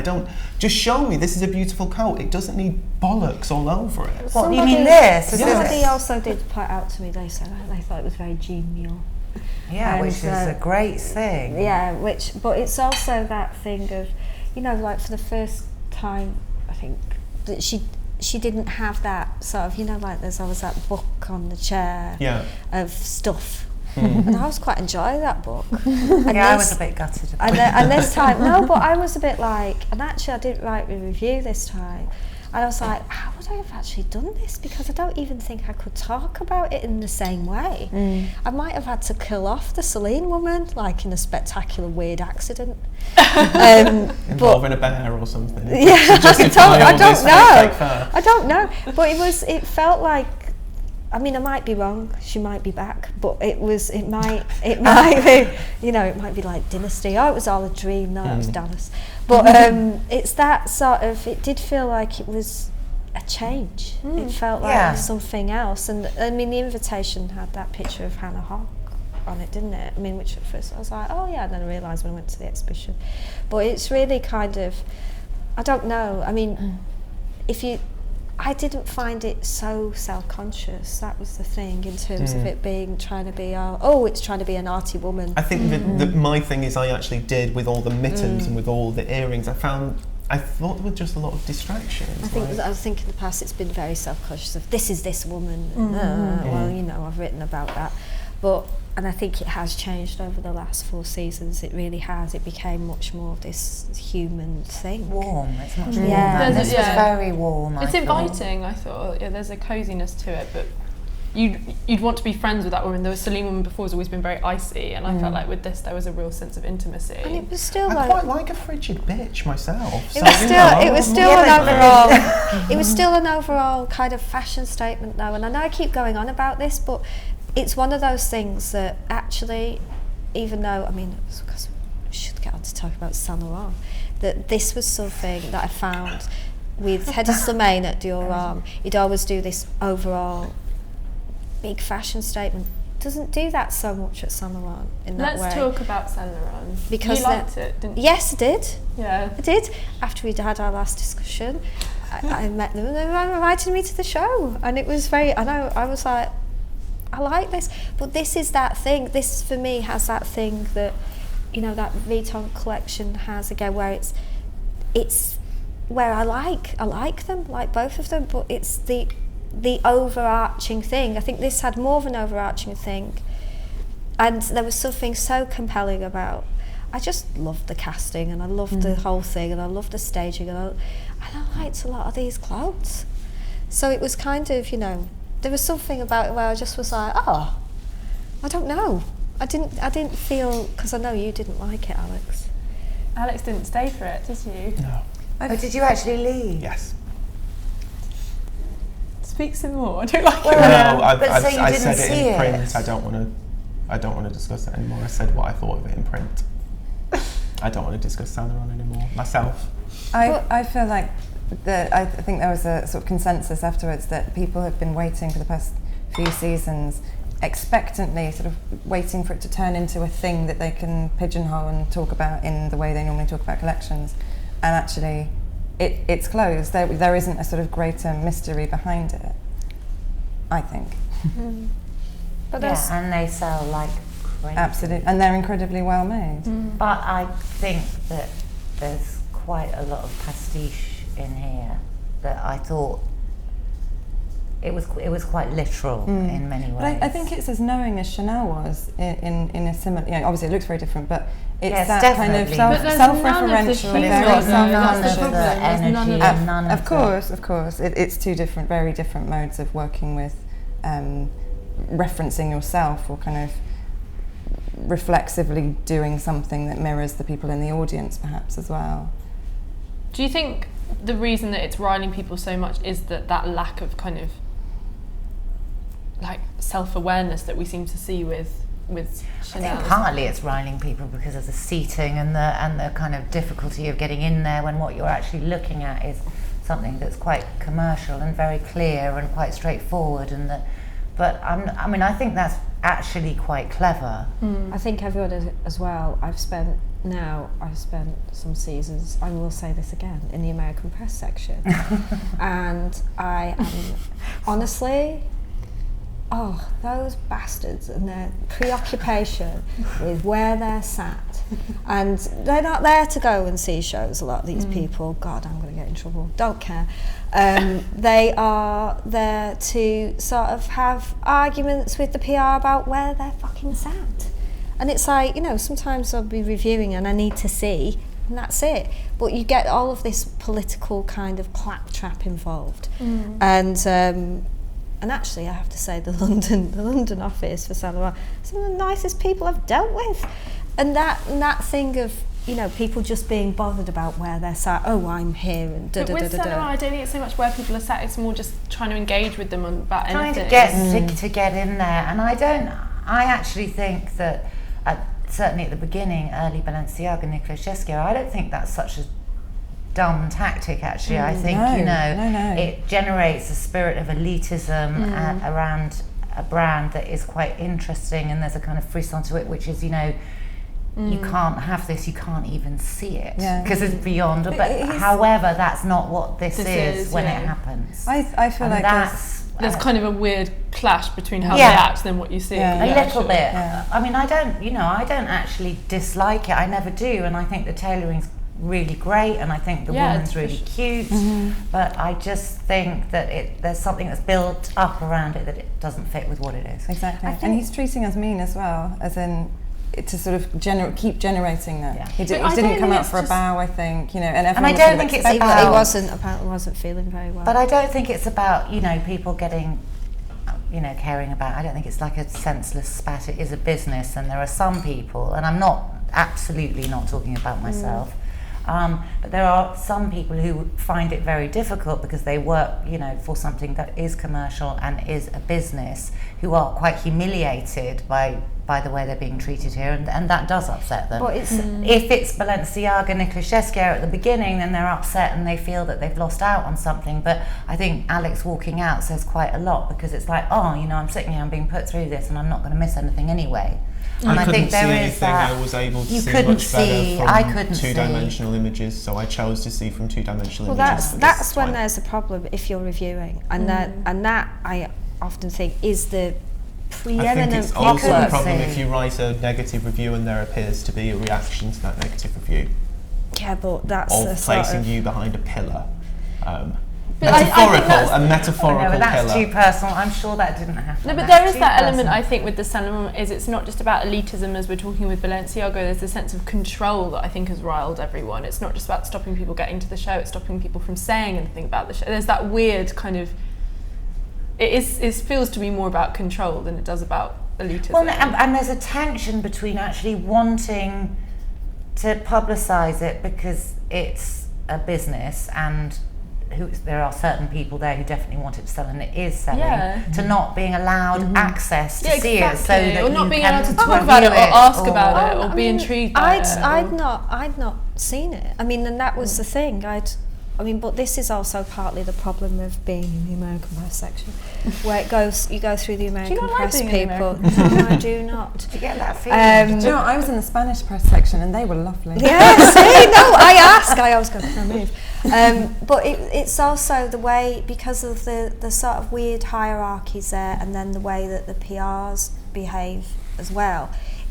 Just show me this is a beautiful coat. It doesn't need bollocks all over it. What, you mean this? Is Somebody this? also did point out to me, they said they thought it was very genial. Yeah, And, which is a great thing. Yeah, but it's also that thing of, like for the first time, I think, that she didn't have that sort of, like there's always that book on the chair Yeah. of stuff. And I was quite enjoying that book. And Yeah, I this- was a bit gutted about and this time, no, but I was a bit like, and actually I didn't write a review this time. And I was like, how would I have actually done this? Because I don't even think I could talk about it in the same way. I might have had to kill off the Celine woman, like in a spectacular weird accident. Involving a bear or something. Yeah, To justify I all don't this know. fake fur. I don't know. But it felt like, I mean, I might be wrong. She might be back, but it might be, it might be like Dynasty. Oh, it was all a dream. No, it was Dallas. But it's that sort of. It did feel like it was a change. It felt like Yeah. something else. And I mean, the invitation had that picture of Hannah Hawk on it, didn't it? I mean, which at first I was like, oh yeah. And then I realised when I went to the exhibition. But it's really kind of, I don't know. I mean, if you I didn't find it so self-conscious. That was the thing in terms of it being trying to be it's trying to be an arty woman. I think that my thing is I actually did with all the mittens and with all the earrings. I thought there was just a lot of distractions. I think in the past it's been very self-conscious of this is this woman. Well, you know, I've written about that, and I think it has changed over the last 4 seasons. It really has. It became much more of this human thing. Warm. It's much more. Yeah. This was very warm. It's inviting. I thought. Yeah, there's a coziness to it, but you'd want to be friends with that woman. The Celine woman before has always been very icy, and I felt like with this there was a real sense of intimacy. And it was still I quite like a frigid bitch myself. It was still an overall. It was still an overall kind of fashion statement, though. And I know I keep going on about this, but it's one of those things that actually, even though because we should get on to talk about Saint Laurent, that this was something that I found with Hedi Slimane at Dior Homme. He'd always do this overall big fashion statement. Doesn't do that so much at Saint Laurent in that way. Let's talk about Saint Laurent. Because you liked it, didn't you? Yes, I did. Yeah. I did. After we'd had our last discussion, I met them and they invited me to the show. And it was I was like, I like this. But this is that thing. This, for me, has that thing that, you know, that Vuitton collection has, again, where it's where I like them, like both of them, but it's the overarching thing. I think this had more of an overarching thing, and there was something so compelling about. I just loved the casting, and I loved the whole thing, and I loved the staging, and I liked a lot of these clothes. So it was kind of, you know, there was something about it where I just was like, I don't know. I didn't feel, because I know you didn't like it, Alex. Alex didn't stay for it, did you? No. Did you actually leave? Yes. Speak some more. I don't like it. No, I didn't said see it in print. it. I don't want to discuss it anymore. I said what I thought of it in print. I don't want to discuss Saint Laurent anymore myself. I feel like I think there was a sort of consensus afterwards that people have been waiting for the past few seasons, expectantly sort of waiting for it to turn into a thing that they can pigeonhole and talk about in the way they normally talk about collections, and actually it's closed. There isn't a sort of greater mystery behind it, I think. But and they sell like crazy. Absolutely, and they're incredibly well made. But I think that there's quite a lot of pastiche in here that I thought it was quite literal in many ways. But I think it's as knowing as Chanel was in a similar. You know, obviously it looks very different, but it's that kind of self-referential, very self-energy. Of course, it's two very different modes of working with referencing yourself, or kind of reflexively doing something that mirrors the people in the audience, perhaps as well. Do you think the reason that it's riling people so much is that lack of kind of like self-awareness that we seem to see with Chanel? I think partly it's riling people because of the seating and the kind of difficulty of getting in there when what you're actually looking at is something that's quite commercial and very clear and quite straightforward, but I think that's actually quite clever. I think everyone is as well. I've spent some seasons, I will say this again, in the American press section. And I am honestly, those bastards and their preoccupation with where they're sat. And they're not there to go and see shows, a lot of these people. God, I'm going to get in trouble. Don't care. They are there to sort of have arguments with the PR about where they're fucking sat. And it's like, you know, sometimes I'll be reviewing and I need to see, and that's it. But you get all of this political kind of claptrap involved. And actually, I have to say, the London office for Saint Laurent, some of the nicest people I've dealt with. And that thing of, you know, people just being bothered about where they're sat. Oh, I'm here and da da da da. With Saint Laurent, I don't think it's so much where people are sat. It's more just trying to engage with them about anything. Trying to get in there. And I actually think that certainly at the beginning, early Balenciaga, Nicolas Ghesquière, I don't think that's such a dumb tactic, actually. I think, it generates a spirit of elitism around a brand that is quite interesting, and there's a kind of frisson to it, which is, you know, you can't have this, you can't even see it Yeah. because it's beyond. But however, that's not what this is when it happens. I feel And like There's kind of a weird clash between how Yeah. they act and then what you see. Yeah. a little bit. Yeah. I mean, I don't actually dislike it. I never do, and I think the tailoring's really great, and I think the woman's really cute. But I just think that there's something that's built up around it that it doesn't fit with what it is. exactly. And he's treating us mean as well, as in to sort of keep generating that. Yeah. He But I didn't don't come think out it's for a just- bow, I think, and everyone And I was don't sort of think it's expecting about- He apparently wasn't feeling very well. But I don't think it's about, people getting, caring about. I don't think it's like a senseless spat. It is a business, and there are some people, and I'm absolutely not talking about myself, but there are some people who find it very difficult because they work, for something that is commercial and is a business, who are quite humiliated by the way they're being treated here, and that does upset them. But it's If it's Balenciaga, Nicolas Ghesquière at the beginning, then they're upset and they feel that they've lost out on something. But I think Alex walking out says quite a lot, because it's like, I'm sitting here, I'm being put through this, and I'm not going to miss anything anyway. And I couldn't think there see is anything. that. I was able to You see couldn't much better see, from I couldn't see. two-dimensional images, so I chose to see from two-dimensional well, images. that's this when time. there's a problem if you're reviewing, and that I often think is the I preeminent think it's also a problem see. if you write a negative review and there appears to be a reaction to that negative review, Yeah, but that's of a sort placing of, you behind a pillar. But I think that's- A metaphorical No, but that's pillar. too personal. I'm sure that didn't happen. No, but That's there is too that element, personal. I think, with the Salomon, is it's not just about elitism as we're talking with Balenciaga. There's a sense of control that I think has riled everyone. It's not just about stopping people getting to the show, it's stopping people from saying anything about the show. There's that weird kind of, it feels to be more about control than it does about elitism. Well, and there's a tension between actually wanting to publicise it because it's a business, and there are certain people there who definitely want it to sell, and it is selling, to not being allowed access to see it, so that or not you being can allowed to talk about it or review ask about it or I be mean, intrigued by it. I'd not seen it. I mean, and that was the thing. But this is also partly the problem of being in the American press section, where you go through the American not like press being in the people. American No, I do not. Do you get that feeling? Do you know what? I was in the Spanish press section and they were lovely. Yeah, see, no, I always go for a move. But it's also the way, because of the sort of weird hierarchies there, and then the way that the PRs behave as well.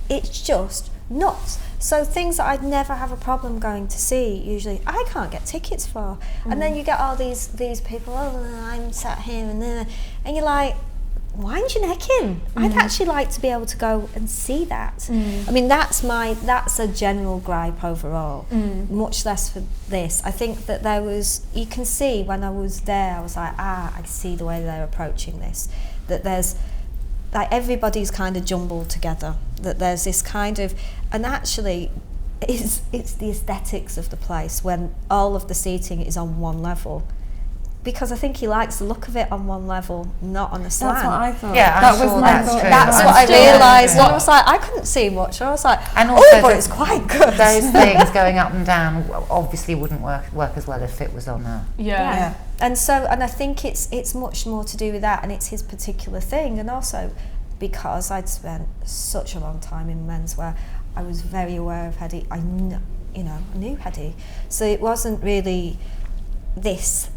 It's just nuts. So things that I'd never have a problem going to see, usually I can't get tickets for. And then you get all these people, I'm sat here and you're like, wind your neck in. I'd actually like to be able to go and see that. I mean, that's a general gripe overall, much less for this. I think that you can see when I was there, I was like, I see the way they're approaching this, that there's, like, everybody's kind of jumbled together, that there's this kind of, and actually it's the aesthetics of the place when all of the seating is on one level, because I think he likes the look of it on one level, not on a slant. That's what I thought. Yeah, that I'm was sure my that's thought. true. That's I'm what I sure realised, that's and I was like, I couldn't see much. I was like, And also but it's quite good. Those things going up and down obviously wouldn't work as well if it was on a... Yeah. And I think it's much more to do with that, and it's his particular thing, and also because I'd spent such a long time in menswear, I was very aware of Hedi. I knew Hedi, so it wasn't really this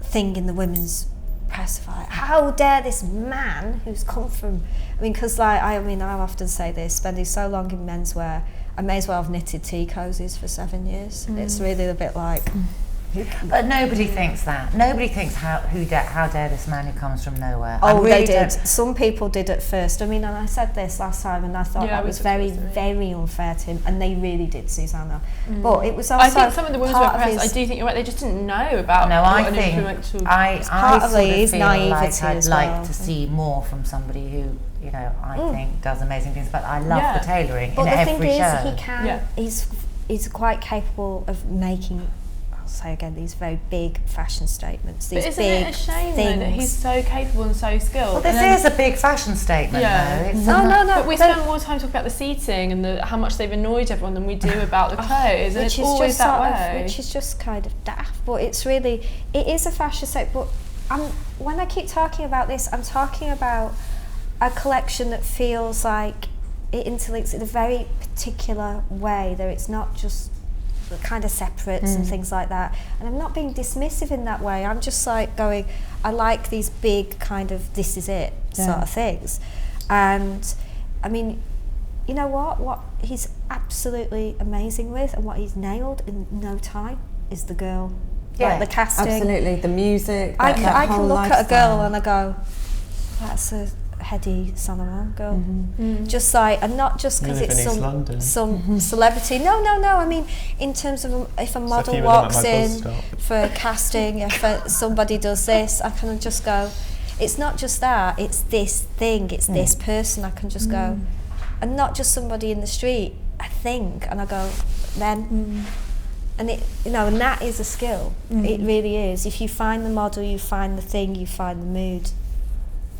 thing in the women's press fight. How dare this man who's come from? I mean, because I often say this: spending so long in menswear, I may as well have knitted tea cozies for 7 years. It's really a bit like. But nobody thinks that. Nobody thinks how dare this man who comes from nowhere. Oh, really they did. don't- Some people did at first. I mean, and I said this last time, and I thought Yeah, that we was took very, this, didn't we? very unfair to him, and they really did, Susannah. But it was also I think some of the women's wear part of press, his- I do think you're right, they just didn't know about No, what I an think influential... I part of sort of his feel like naivety I'd as like well. to see more from somebody who, I think does amazing things. But I love the tailoring But in the every thing show. is, he can. Yeah. He's quite capable of making. I'll say again, these very big fashion statements. These But isn't big it a shame things. though that he's so capable and so skilled? Well, this And then- is a big fashion statement, Yeah. though. It's No. But we spend more time talking about the seating and how much they've annoyed everyone than we do about the clothes, and it's always that way. Which is just kind of daft. But it is a fashion statement. But when I keep talking about this, I'm talking about a collection that feels like it interlinks in a very particular way. That it's not just kind of separates and things like that. And I'm not being dismissive in that way. I'm just like going, I like these big kind of this is it sort of things. And I mean, you know what he's absolutely amazing with, and what he's nailed in no time is the girl. Like the casting. Absolutely, the music. I can look at a girl and I go, that's a Hedy Solomon girl. Just like, and not just because it's some celebrity. No. I mean, in terms of if a model walks in for casting, if somebody does this, I can just go, it's not just that, it's this thing, it's this person. I can just go, and not just somebody in the street. I think, and I go, then. And it, and that is a skill. It really is. If you find the model, you find the thing, you find the mood.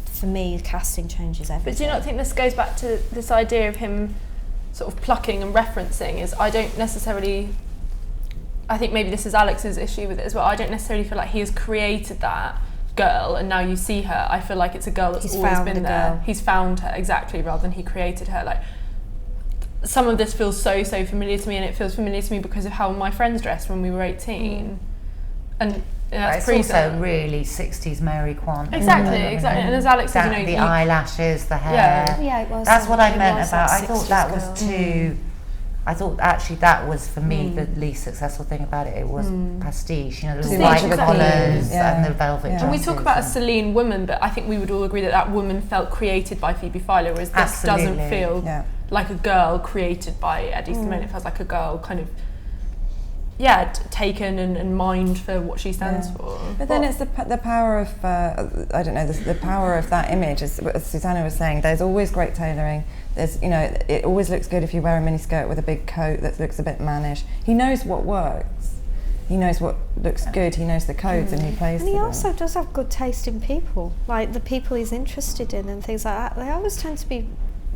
For me, casting changes everything. But do you not think this goes back to this idea of him sort of plucking and referencing? I think maybe this is Alex's issue with it as well. I don't necessarily feel like he has created that girl and now you see her. I feel like it's a girl that's always been there. He's found her, exactly, rather than he created her. Like, some of this feels so familiar to me, and it feels familiar to me because of how my friends dressed when we were 18. And it's also really 60s Mary Quant. Exactly. And as Alex said, the eyelashes, the hair. Yeah, it was. That's what I meant about. I thought that was too. I thought actually that was for me the least successful thing about it. It was pastiche, the white collars and the velvet dresses. And we talk about a Celine woman, but I think we would all agree that woman felt created by Phoebe Philo, whereas this doesn't feel like a girl created by Eddie Simone. It feels like a girl kind of taken and mined for what she stands for. But then it's the power of the power of that image, as Susannah was saying. There's always great tailoring. There's it always looks good if you wear a miniskirt with a big coat that looks a bit mannish. He knows what works. He knows what looks good. He knows the codes and he plays. And he also does have good taste in people, like the people he's interested in and things like that. They always tend to be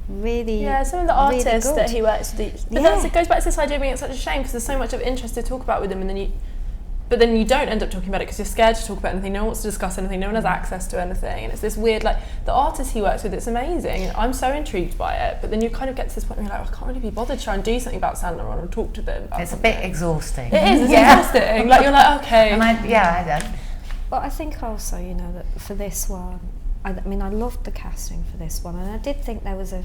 really some of the artists that he works with, but it goes back to this idea of being such a shame because there's so much of interest to talk about with him, and then you don't end up talking about it because you're scared to talk about anything. No one wants to discuss anything. No one has access to anything, and it's this weird, like, the artists he works with, it's amazing, and I'm so intrigued by it, but then you kind of get to this point where you're like, I can't really be bothered to try and do something about Saint Laurent or talk to them about it's something. A bit exhausting. It is, it's exhausting. Like, you're like, okay. And I don't. But I think also, that for this one, I loved the casting for this one, and I did think there was a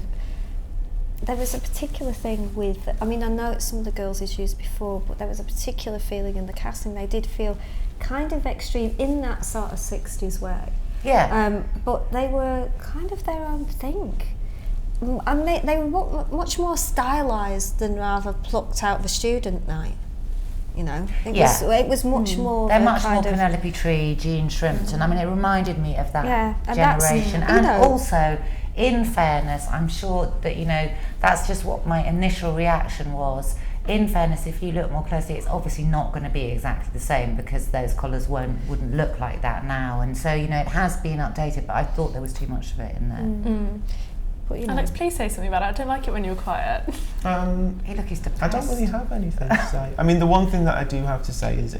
particular thing with, I know some of the girls he's used before, but there was a particular feeling in the casting. They did feel kind of extreme in that sort of 60s way. Yeah. But they were kind of their own thing. And they were much more stylised than rather plucked out of a student night. It was much more. They're much more Penelope Tree, Jean Shrimpton. It reminded me of that generation. And also, in fairness, I'm sure that that's just what my initial reaction was. In fairness, if you look more closely, it's obviously not going to be exactly the same because those collars wouldn't look like that now. And so it has been updated, but I thought there was too much of it in there. But, Alex, please say something about it. I don't like it when you're quiet. He's depressed. I don't really have anything to say. The one thing that I do have to say is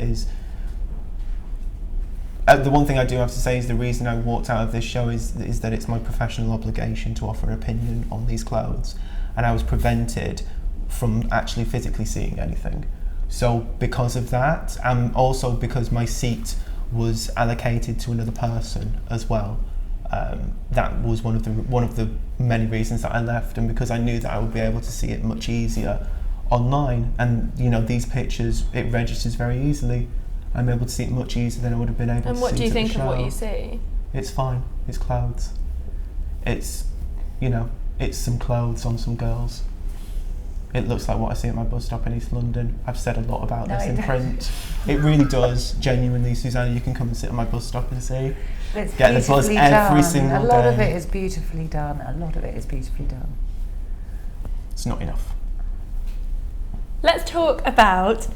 the reason I walked out of this show is that it's my professional obligation to offer an opinion on these clothes, and I was prevented from actually physically seeing anything. So because of that, and also because my seat was allocated to another person as well, that was one of the many reasons that I left, and because I knew that I would be able to see it much easier online, and these pictures, it registers very easily. I'm able to see it much easier than I would have been able to see. And what do you think of what you see? It's fine. It's clothes. It's some clothes on some girls. It looks like what I see at my bus stop in East London. I've said a lot about this in print. It really does, genuinely, Susannah. You can come and sit on my bus stop and see. It's get the buzz every single day. A lot of it is beautifully done. It's not enough. Let's talk about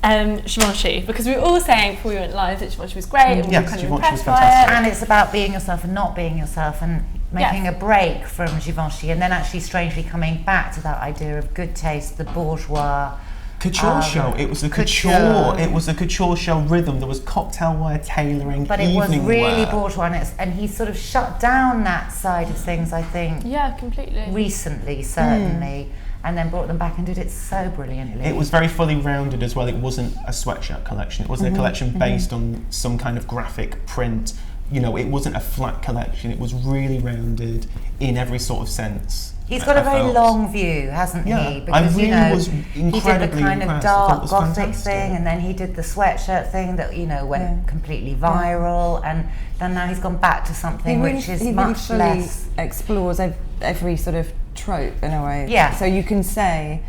Givenchy, because we were all saying before we went live that Givenchy was great, and we were kind of impressed by it. And it's about being yourself and not being yourself, and making a break from Givenchy, and then actually strangely coming back to that idea of good taste, the bourgeois couture show. It was a couture. It was a couture show rhythm. There was cocktail wear, tailoring, but it was evening really wear. bourgeois, and he sort of shut down that side of things, I think. Yeah, completely. Recently, certainly, and then brought them back and did it so brilliantly. It was very fully rounded as well. It wasn't a sweatshirt collection. It wasn't a collection based on some kind of graphic print. You know, it wasn't a flat collection. It was really rounded in every sort of sense. He's got a very long view, hasn't he? Because, I really was incredibly he did the kind of dark gothic fantastic thing, and then he did the sweatshirt thing that, you know, went completely viral, and then now he's gone back to something which is much less... explores every sort of trope in a way. Yeah. So you can say,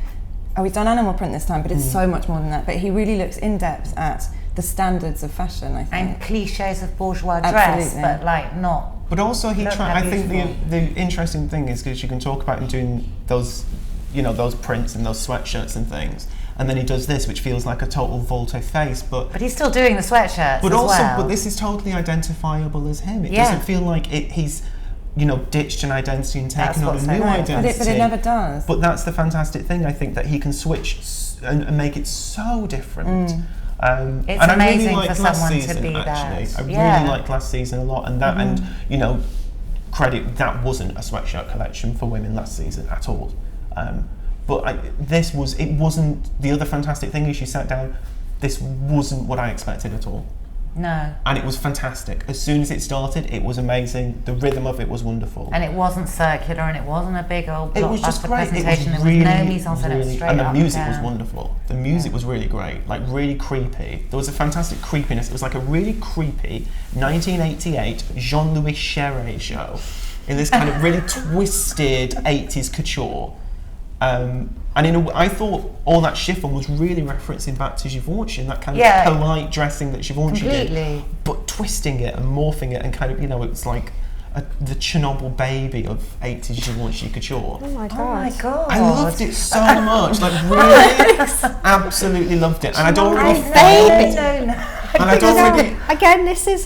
oh, he's done animal print this time, but it's so much more than that. But he really looks in depth at the standards of fashion, I think. And cliches of bourgeois dress, but like not... But also he tried, I think beautiful. the interesting thing is because you can talk about him doing those, you know, those prints and those sweatshirts and things, and then he does this, which feels like a total volte-face, but he's still doing the sweatshirts but as also, well. but this is totally identifiable as him. It Yeah. doesn't feel like he's, you know, ditched an identity and taken on a new identity. But it never does. But that's the fantastic thing, I think, that he can switch and make it so different. It's and amazing I really liked for last someone to season, be actually. that. I really liked last season a lot, and that, and you know, credit that wasn't a sweatshirt collection for women last season at all. But it wasn't. The other fantastic thing is she sat down. This wasn't what I expected at all. No. And it was fantastic. As soon as it started, it was amazing. The rhythm of it was wonderful. And it wasn't circular, and it wasn't a big old It was just blockbuster great. presentation. It was There really, was no mise en scène, it was straight and the up music and was down. wonderful. The music was really great, like really creepy. There was a fantastic creepiness. It was like a really creepy 1988 Jean-Louis Cheré show in this kind of really twisted 80s couture. And I thought all that chiffon was really referencing back to Givenchy and that kind of polite dressing that Givenchy did, but twisting it and morphing it and kind of, you know, it's like the Chernobyl baby of 80s Givenchy couture. Oh my god. Oh my god. I loved it so much, like really, absolutely loved it. And I don't really Again, this is.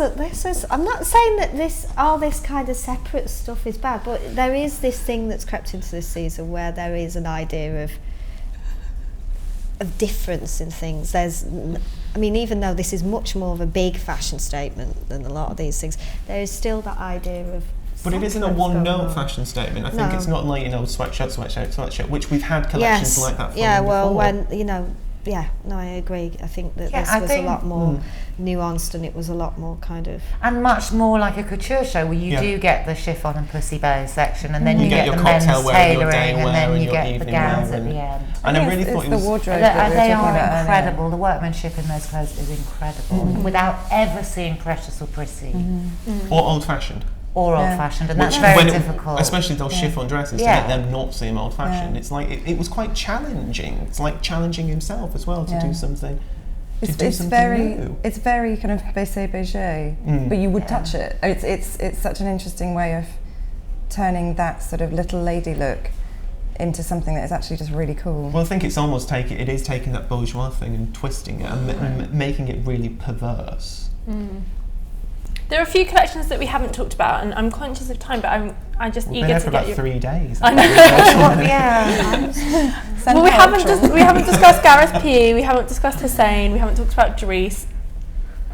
I'm not saying that all this kind of separate stuff is bad, but there is this thing that's crept into this season where there is an idea of difference in things. I mean, even though this is much more of a big fashion statement than a lot of these things, there is still that idea of. But it isn't a one-note fashion statement. I think it's not like, you know, sweatshirt, which we've had collections like that from before. When, you know, I agree. I think that this was a lot more nuanced, and it was a lot more kind of... And much more like a couture show where you do get the chiffon and pussy bow section, and then you get your the men's cocktail wear and your tailoring, day and wear then and you your get the evening gowns wear at the end. And I really thought it the was... wardrobe that we were They talking are about incredible. earlier. The workmanship in those clothes is incredible, without ever seeing precious or prissy. Or old-fashioned. Or old-fashioned, and that's very difficult. Especially those chiffon dresses, to make them not seem old-fashioned. It's like, it was quite challenging. It's like challenging himself as well to do something. It's very kind of beige, but you would touch it. It's such an interesting way of turning that sort of little lady look into something that is actually just really cool. Well, I think it's almost taking that bourgeois thing and twisting it and making it really perverse. There are a few collections that we haven't talked about, and I'm conscious of time, but I just We've eager been there to for get about you. 3 days. I know. Well, we haven't discussed Gareth Pugh, we haven't discussed Hussein, we haven't talked about Dries.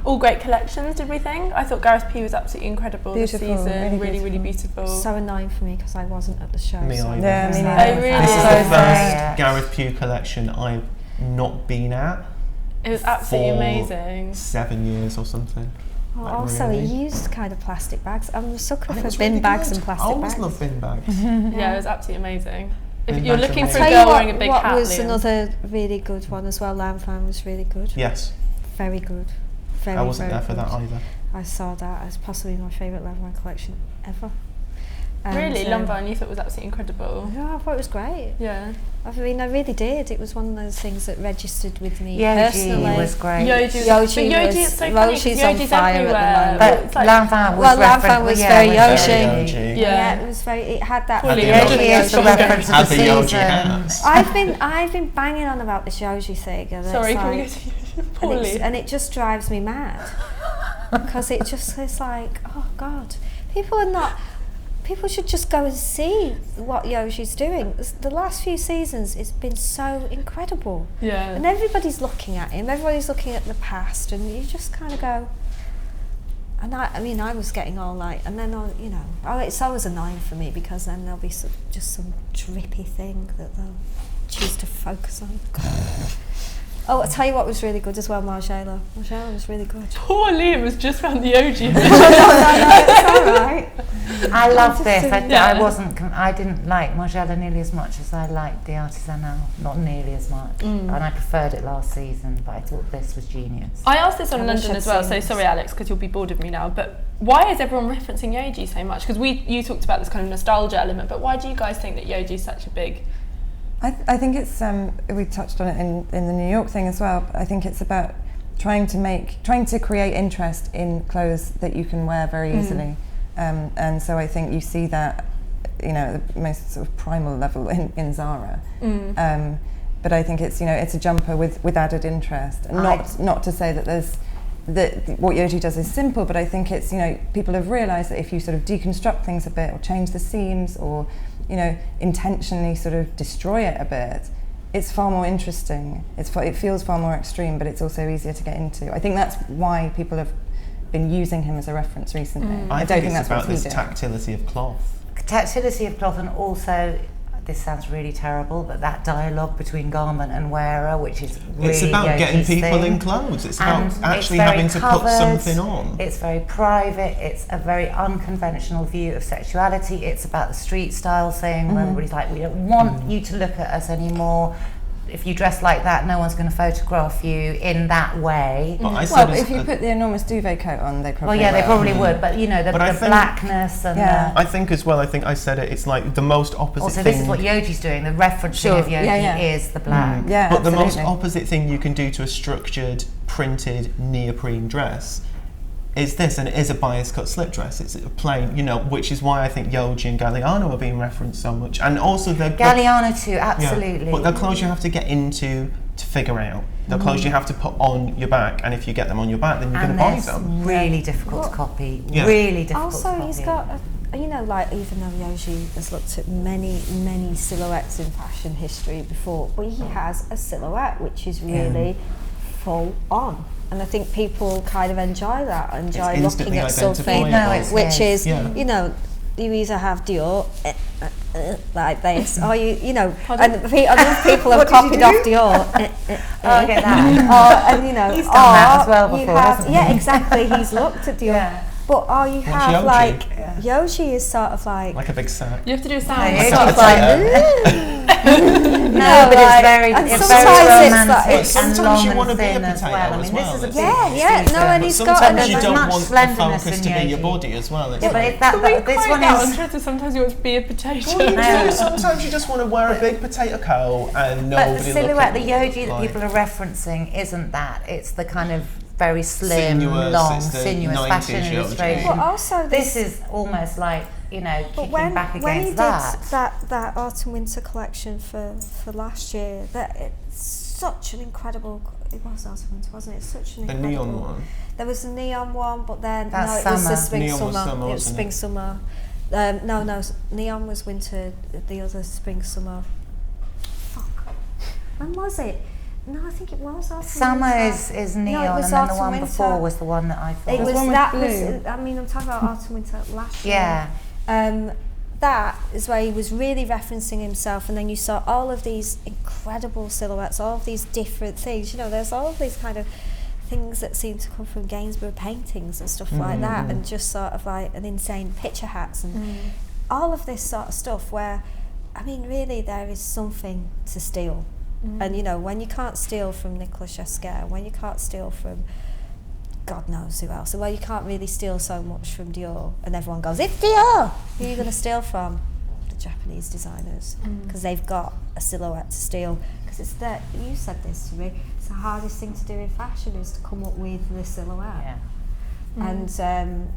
All great collections, did we think? I thought Gareth Pugh was absolutely incredible this season. Really beautiful. So annoying for me because I wasn't at the show. Me either. Yeah, me neither. Oh, really? This is the first Gareth Pugh collection I've not been at. It was absolutely for amazing. 7 years or something. Oh, Like, also, really. he used kind of plastic bags. I'm a sucker And it for was bin really bags good. and plastic I always bags. love bin bags. Yeah, it was absolutely amazing. If Bin you're bags looking are for a amazing. girl wearing a big hat, what was Liam. another really good one as well? Lanvin was really good. Yes, Very good. Very, I wasn't very there for good. that either. I saw that as possibly my favourite Lanvin collection ever. Really, Lanvin, you thought it was absolutely incredible. Yeah, I thought it was great. Yeah. I mean, I really did. It was one of those things that registered with me Yoji personally. was great. Yoji is so funny. Yoji's on Yoji's fire everywhere. at the moment. But Lanvin was Lanvin was very Yoji. Yeah. It was very. It had that. Fully Yoji is the reference of As the the Yoji season. has. I've been banging on about this Yoji thing. And Sorry, it's can we go like, to Paulie? and it just drives me mad because it's like, oh God, people people should just go and see what Yohji's doing. The last few seasons, it's been so incredible. Yeah. And everybody's looking at him, everybody's looking at the past, and you just kind of go. And I was getting all like, and then it's always annoying for me because then there'll be just some drippy thing that they'll choose to focus on. Oh, I'll tell you what was really good as well, Margiela. Margiela was really good. Poor Liam has just found the OG. No, it's all right. I love this. I didn't like Margiela nearly as much as I liked the Artisanal. Not nearly as much. And I preferred it last season, but I thought this was genius. I asked this on I wish London I'd as well, seen so this. sorry Alex, because you'll be bored of me now, but why is everyone referencing Yohji so much? Because you talked about this kind of nostalgia element, but why do you guys think that Yohji is such a big... I think it's, we touched on it in the New York thing as well, but I think it's about trying to create interest in clothes that you can wear very easily. And so I think you see that, at the most sort of primal level in Zara. But I think it's, it's a jumper with added interest. And not to say that what Yohji does is simple, but I think it's, people have realised that if you sort of deconstruct things a bit or change the seams or, intentionally sort of destroy it a bit, it's far more interesting. It feels far more extreme, but it's also easier to get into. I think that's why people have been using him as a reference recently. I don't think that's it's about what this he did. tactility of cloth. Tactility of cloth, and also, this sounds really terrible, but that dialogue between garment and wearer, which is really It's about getting Yohji's people thing. in clothes. It's And about actually it's very having to covered, put something on. It's very private, it's a very unconventional view of sexuality. It's about the street style thing where everybody's like, we don't want you to look at us anymore. If you dress like that, no one's going to photograph you in that way. Well, if you put the enormous duvet coat on, they probably Well, yeah, they will. probably would, but the blackness and I think as well, I said it's like the most opposite also thing. this is what Yohji's doing, the referencing of Yohji is the black. Yeah, but the most absolutely. opposite thing you can do to a structured, printed neoprene dress is this, and it is a bias cut slip dress. It's a plain, which is why I think Yohji and Galliano are being referenced so much, and also Galliano too, absolutely. Yeah, but they're clothes you have to get into to figure out. They're clothes you have to put on your back, and if you get them on your back, then you're going to buy them. Really difficult to copy. Yeah. Really difficult Also, to copy. he's got, like even though Yohji has looked at many, many silhouettes in fashion history before, but he has a silhouette which is really full on. And I think people kind of enjoy that, enjoy looking at something which is, you either have Dior like this, or and enough people have copied off Dior. I get that. He's done that as well before, hasn't he? Yeah, exactly. He's looked at Dior. Yeah. But you have Yohji? like Yohji is sort of like a big sack. You have to do a sound. It's Like a potato. No, but it's very romantic But sometimes you want to be a thin as potato well. I as mean, well. this is a big and But he's got sometimes you there's don't much want the slenderness focus in to be your Yohji. body as well. It's Yeah, but like, if this one is. Sometimes you want to be a potato. well, sometimes you just want to wear a big potato coat and nobody But the silhouette, the look Yohji at you, that like, people are referencing isn't that. It's the kind of very slim, Sinuous, long, it's the sinuous 90s fashion Yohji. illustration. But also This is almost like, kicking back when he against that. did that autumn winter collection for last year, that it's such an incredible. It was autumn winter, wasn't it? Such an the incredible. neon one. There was the neon one, but then That's it was the summer. spring Neon was summer. summer, It was wasn't spring it? summer. No, neon was winter. The other spring summer. Fuck. When was it? No, I think it was autumn Summer winter. is No, neon, it was and then the autumn one winter. before was the one that I thought. It was one with that. blue. I'm talking about autumn winter last year. Yeah. That is where he was really referencing himself, and then you saw all of these incredible silhouettes, all of these different things. There's all of these kind of things that seem to come from Gainsborough paintings and stuff like that, and just sort of like an insane picture hats and all of this sort of stuff where, really there is something to steal. And when you can't steal from Nicolas Ghesquière, when you can't steal from God knows who else, well, you can't really steal so much from Dior, and everyone goes, it's Dior! Who are you going to steal from? The Japanese designers, because they've got a silhouette to steal. Because it's that, you said this to me, it's the hardest thing to do in fashion is to come up with the silhouette. Yeah. And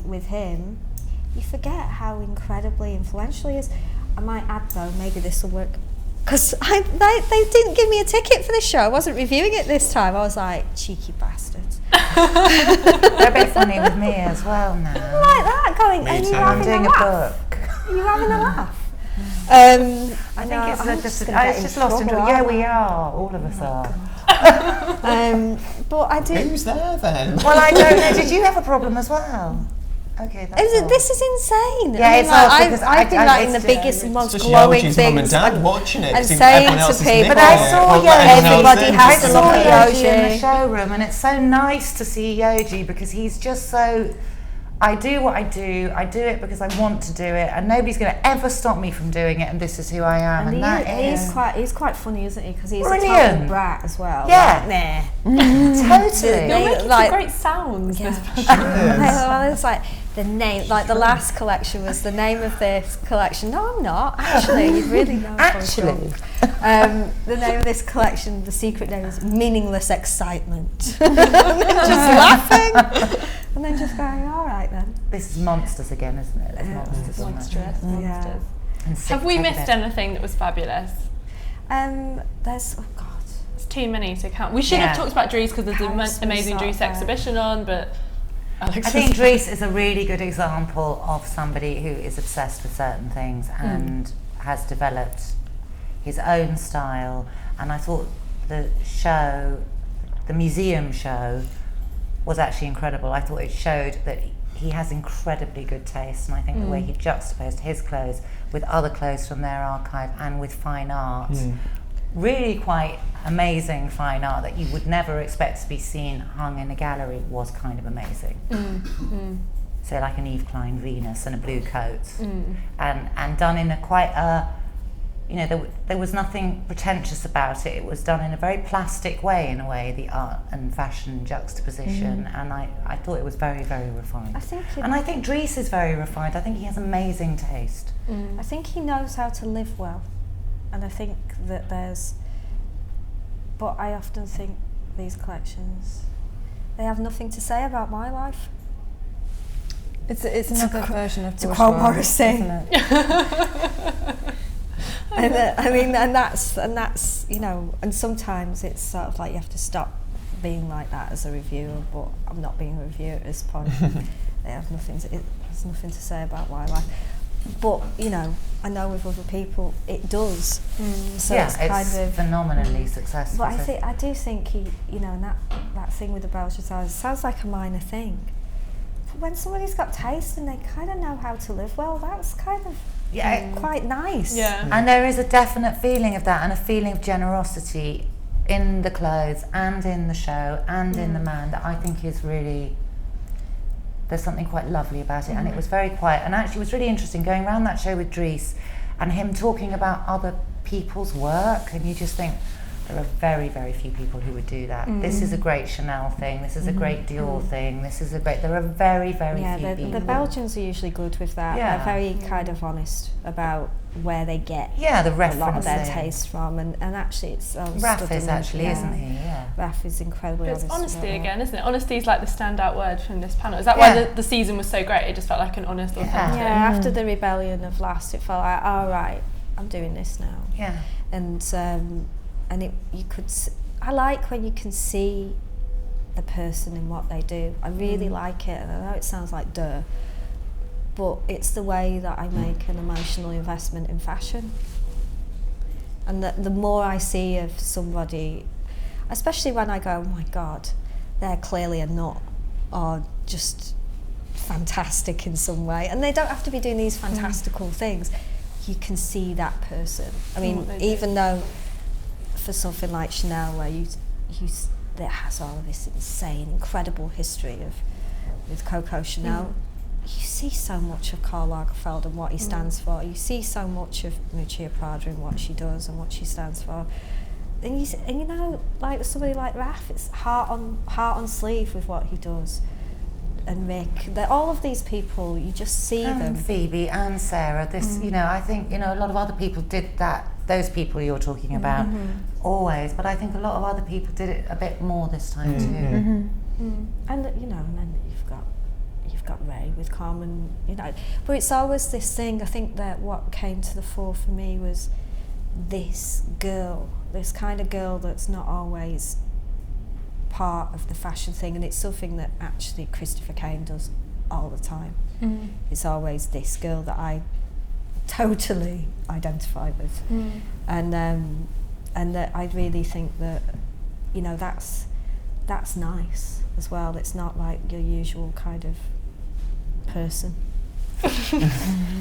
with him, you forget how incredibly influential he is. I might add though, maybe this will work, because they didn't give me a ticket for this show. I wasn't reviewing it this time. I was like, cheeky bastards. They're a bit funny with me as well now. Like that, going, Me are you too. having I'm doing a a laugh? book. Are you having a laugh? I think I'm it's just gonna get it's in just lost in trouble, Yeah, aren't we I? are. All of us are. But I do. Who's there then? Well, I don't know. Did you have a problem as well? Okay, that's all. This is insane. Yeah, I mean, it's not because I've been I- writing the it's- biggest, most Especially glowing Yoji's mum and things dad watching it, and 'cause saying everyone to else is people, nipping But I it, saw won't let anyone else everybody in. has to I look saw at Yoji in the Yoji. showroom, and it's so nice to see Yoji because he's just so. I do what I do. I do it because I want to do it, and nobody's going to ever stop me from doing it. And this is who I am, and that is he's quite funny, isn't he? Because he's a Brilliant. total brat as well. Yeah. Like, totally. You're making like- some great sounds. Yeah. This Well, it's like the name, like the last collection was the name of this collection. No, I'm not. Actually, you really know. Actually. The name of this collection, the secret name is Meaningless Excitement. And then just laughing. And then just going, all right then. This is monsters again, isn't it? It's monsters. isn't it? monstrous. Yeah. And Have we sick missed take it. anything that was fabulous? There's, oh God. It's too many to count. We should Yeah. have talked about Dries because there's an Paris was amazing up Dries there. exhibition on, but Alex I think was- Dries is a really good example of somebody who is obsessed with certain things and has developed his own style. And I thought the show, the museum show, was actually incredible. I thought it showed that he has incredibly good taste, and I think the way he juxtaposed his clothes with other clothes from their archive and with fine art, really quite amazing fine art that you would never expect to be seen hung in a gallery, was kind of amazing. So like an Eve Klein Venus and a blue coat, and done in a quite a, you know, there was nothing pretentious about it. It was done in a very plastic way, in a way, the art and fashion juxtaposition, and I thought it was very, very refined. I think Dries is very refined. I think he has amazing taste. I think he knows how to live well, and I think that but I often think these collections, they have nothing to say about my life. It's another version of to bourgeois, quote Morrissey. isn't it? and that's you know, and sometimes it's sort of like you have to stop being like that as a reviewer, but I'm not being a reviewer at this point. They have it has nothing to say about my life. But you know, I know with other people it does. So yeah, it's kind of phenomenally successful. But I do think he, you know, and that thing with the Belgian eyes sounds like a minor thing. But when somebody's got taste and they kind of know how to live well, that's kind of quite nice. Yeah. And there is a definite feeling of that, and a feeling of generosity in the clothes and in the show and in the man that I think is really, there's something quite lovely about it. And it was very quiet, and actually it was really interesting going around that show with Dries and him talking about other people's work, and you just think there are very, very few people who would do that. This is a great Chanel thing, this is a great Dior thing, there are very, very few people. The Belgians are usually good with that. Yeah. They're very kind of honest about where they get the a lot of their referencing. taste from, and actually it's Raph is actually, isn't he? Yeah. Raph is incredibly But it's honest. honesty about it. again, isn't it? Honesty is like the standout word from this panel. Is that why Yeah. the season was so great? It just felt like an honest, authentic. Yeah, after the rebellion of last, it felt like, all right, I'm doing this now. Yeah. And you could. I like when you can see the person in what they do. I really like it, and I know it sounds like duh, but it's the way that I make an emotional investment in fashion. And the more I see of somebody, especially when I go, oh my God, they're clearly a nut, or just fantastic in some way, and they don't have to be doing these fantastical things. You can see that person. I mean, even though for something like Chanel, where that has all of this insane, incredible history with Coco Chanel, you see so much of Karl Lagerfeld and what he stands for. You see so much of Lucia Prada and what she does and what she stands for. And you know, like somebody like Raph, it's heart on sleeve with what he does. And Rick, all of these people, you just see them. Phoebe and Sarah, you know, I think, you know, a lot of other people did that, those people you're talking about, always, but I think a lot of other people did it a bit more this time too. And, you know, and then you've got Ray with Carmen, you know, but it's always this thing. I think that what came to the fore for me was this kind of girl that's not always part of the fashion thing, and it's something that actually Christopher Kane does all the time. It's always this girl that I totally identify with, and that I really think that, you know, that's nice as well. It's not like your usual kind of person.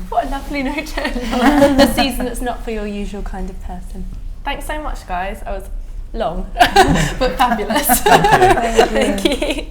What a lovely note to end the season that's not for your usual kind of person. Thanks so much, guys. I was long, but fabulous. Thank you. Thank you.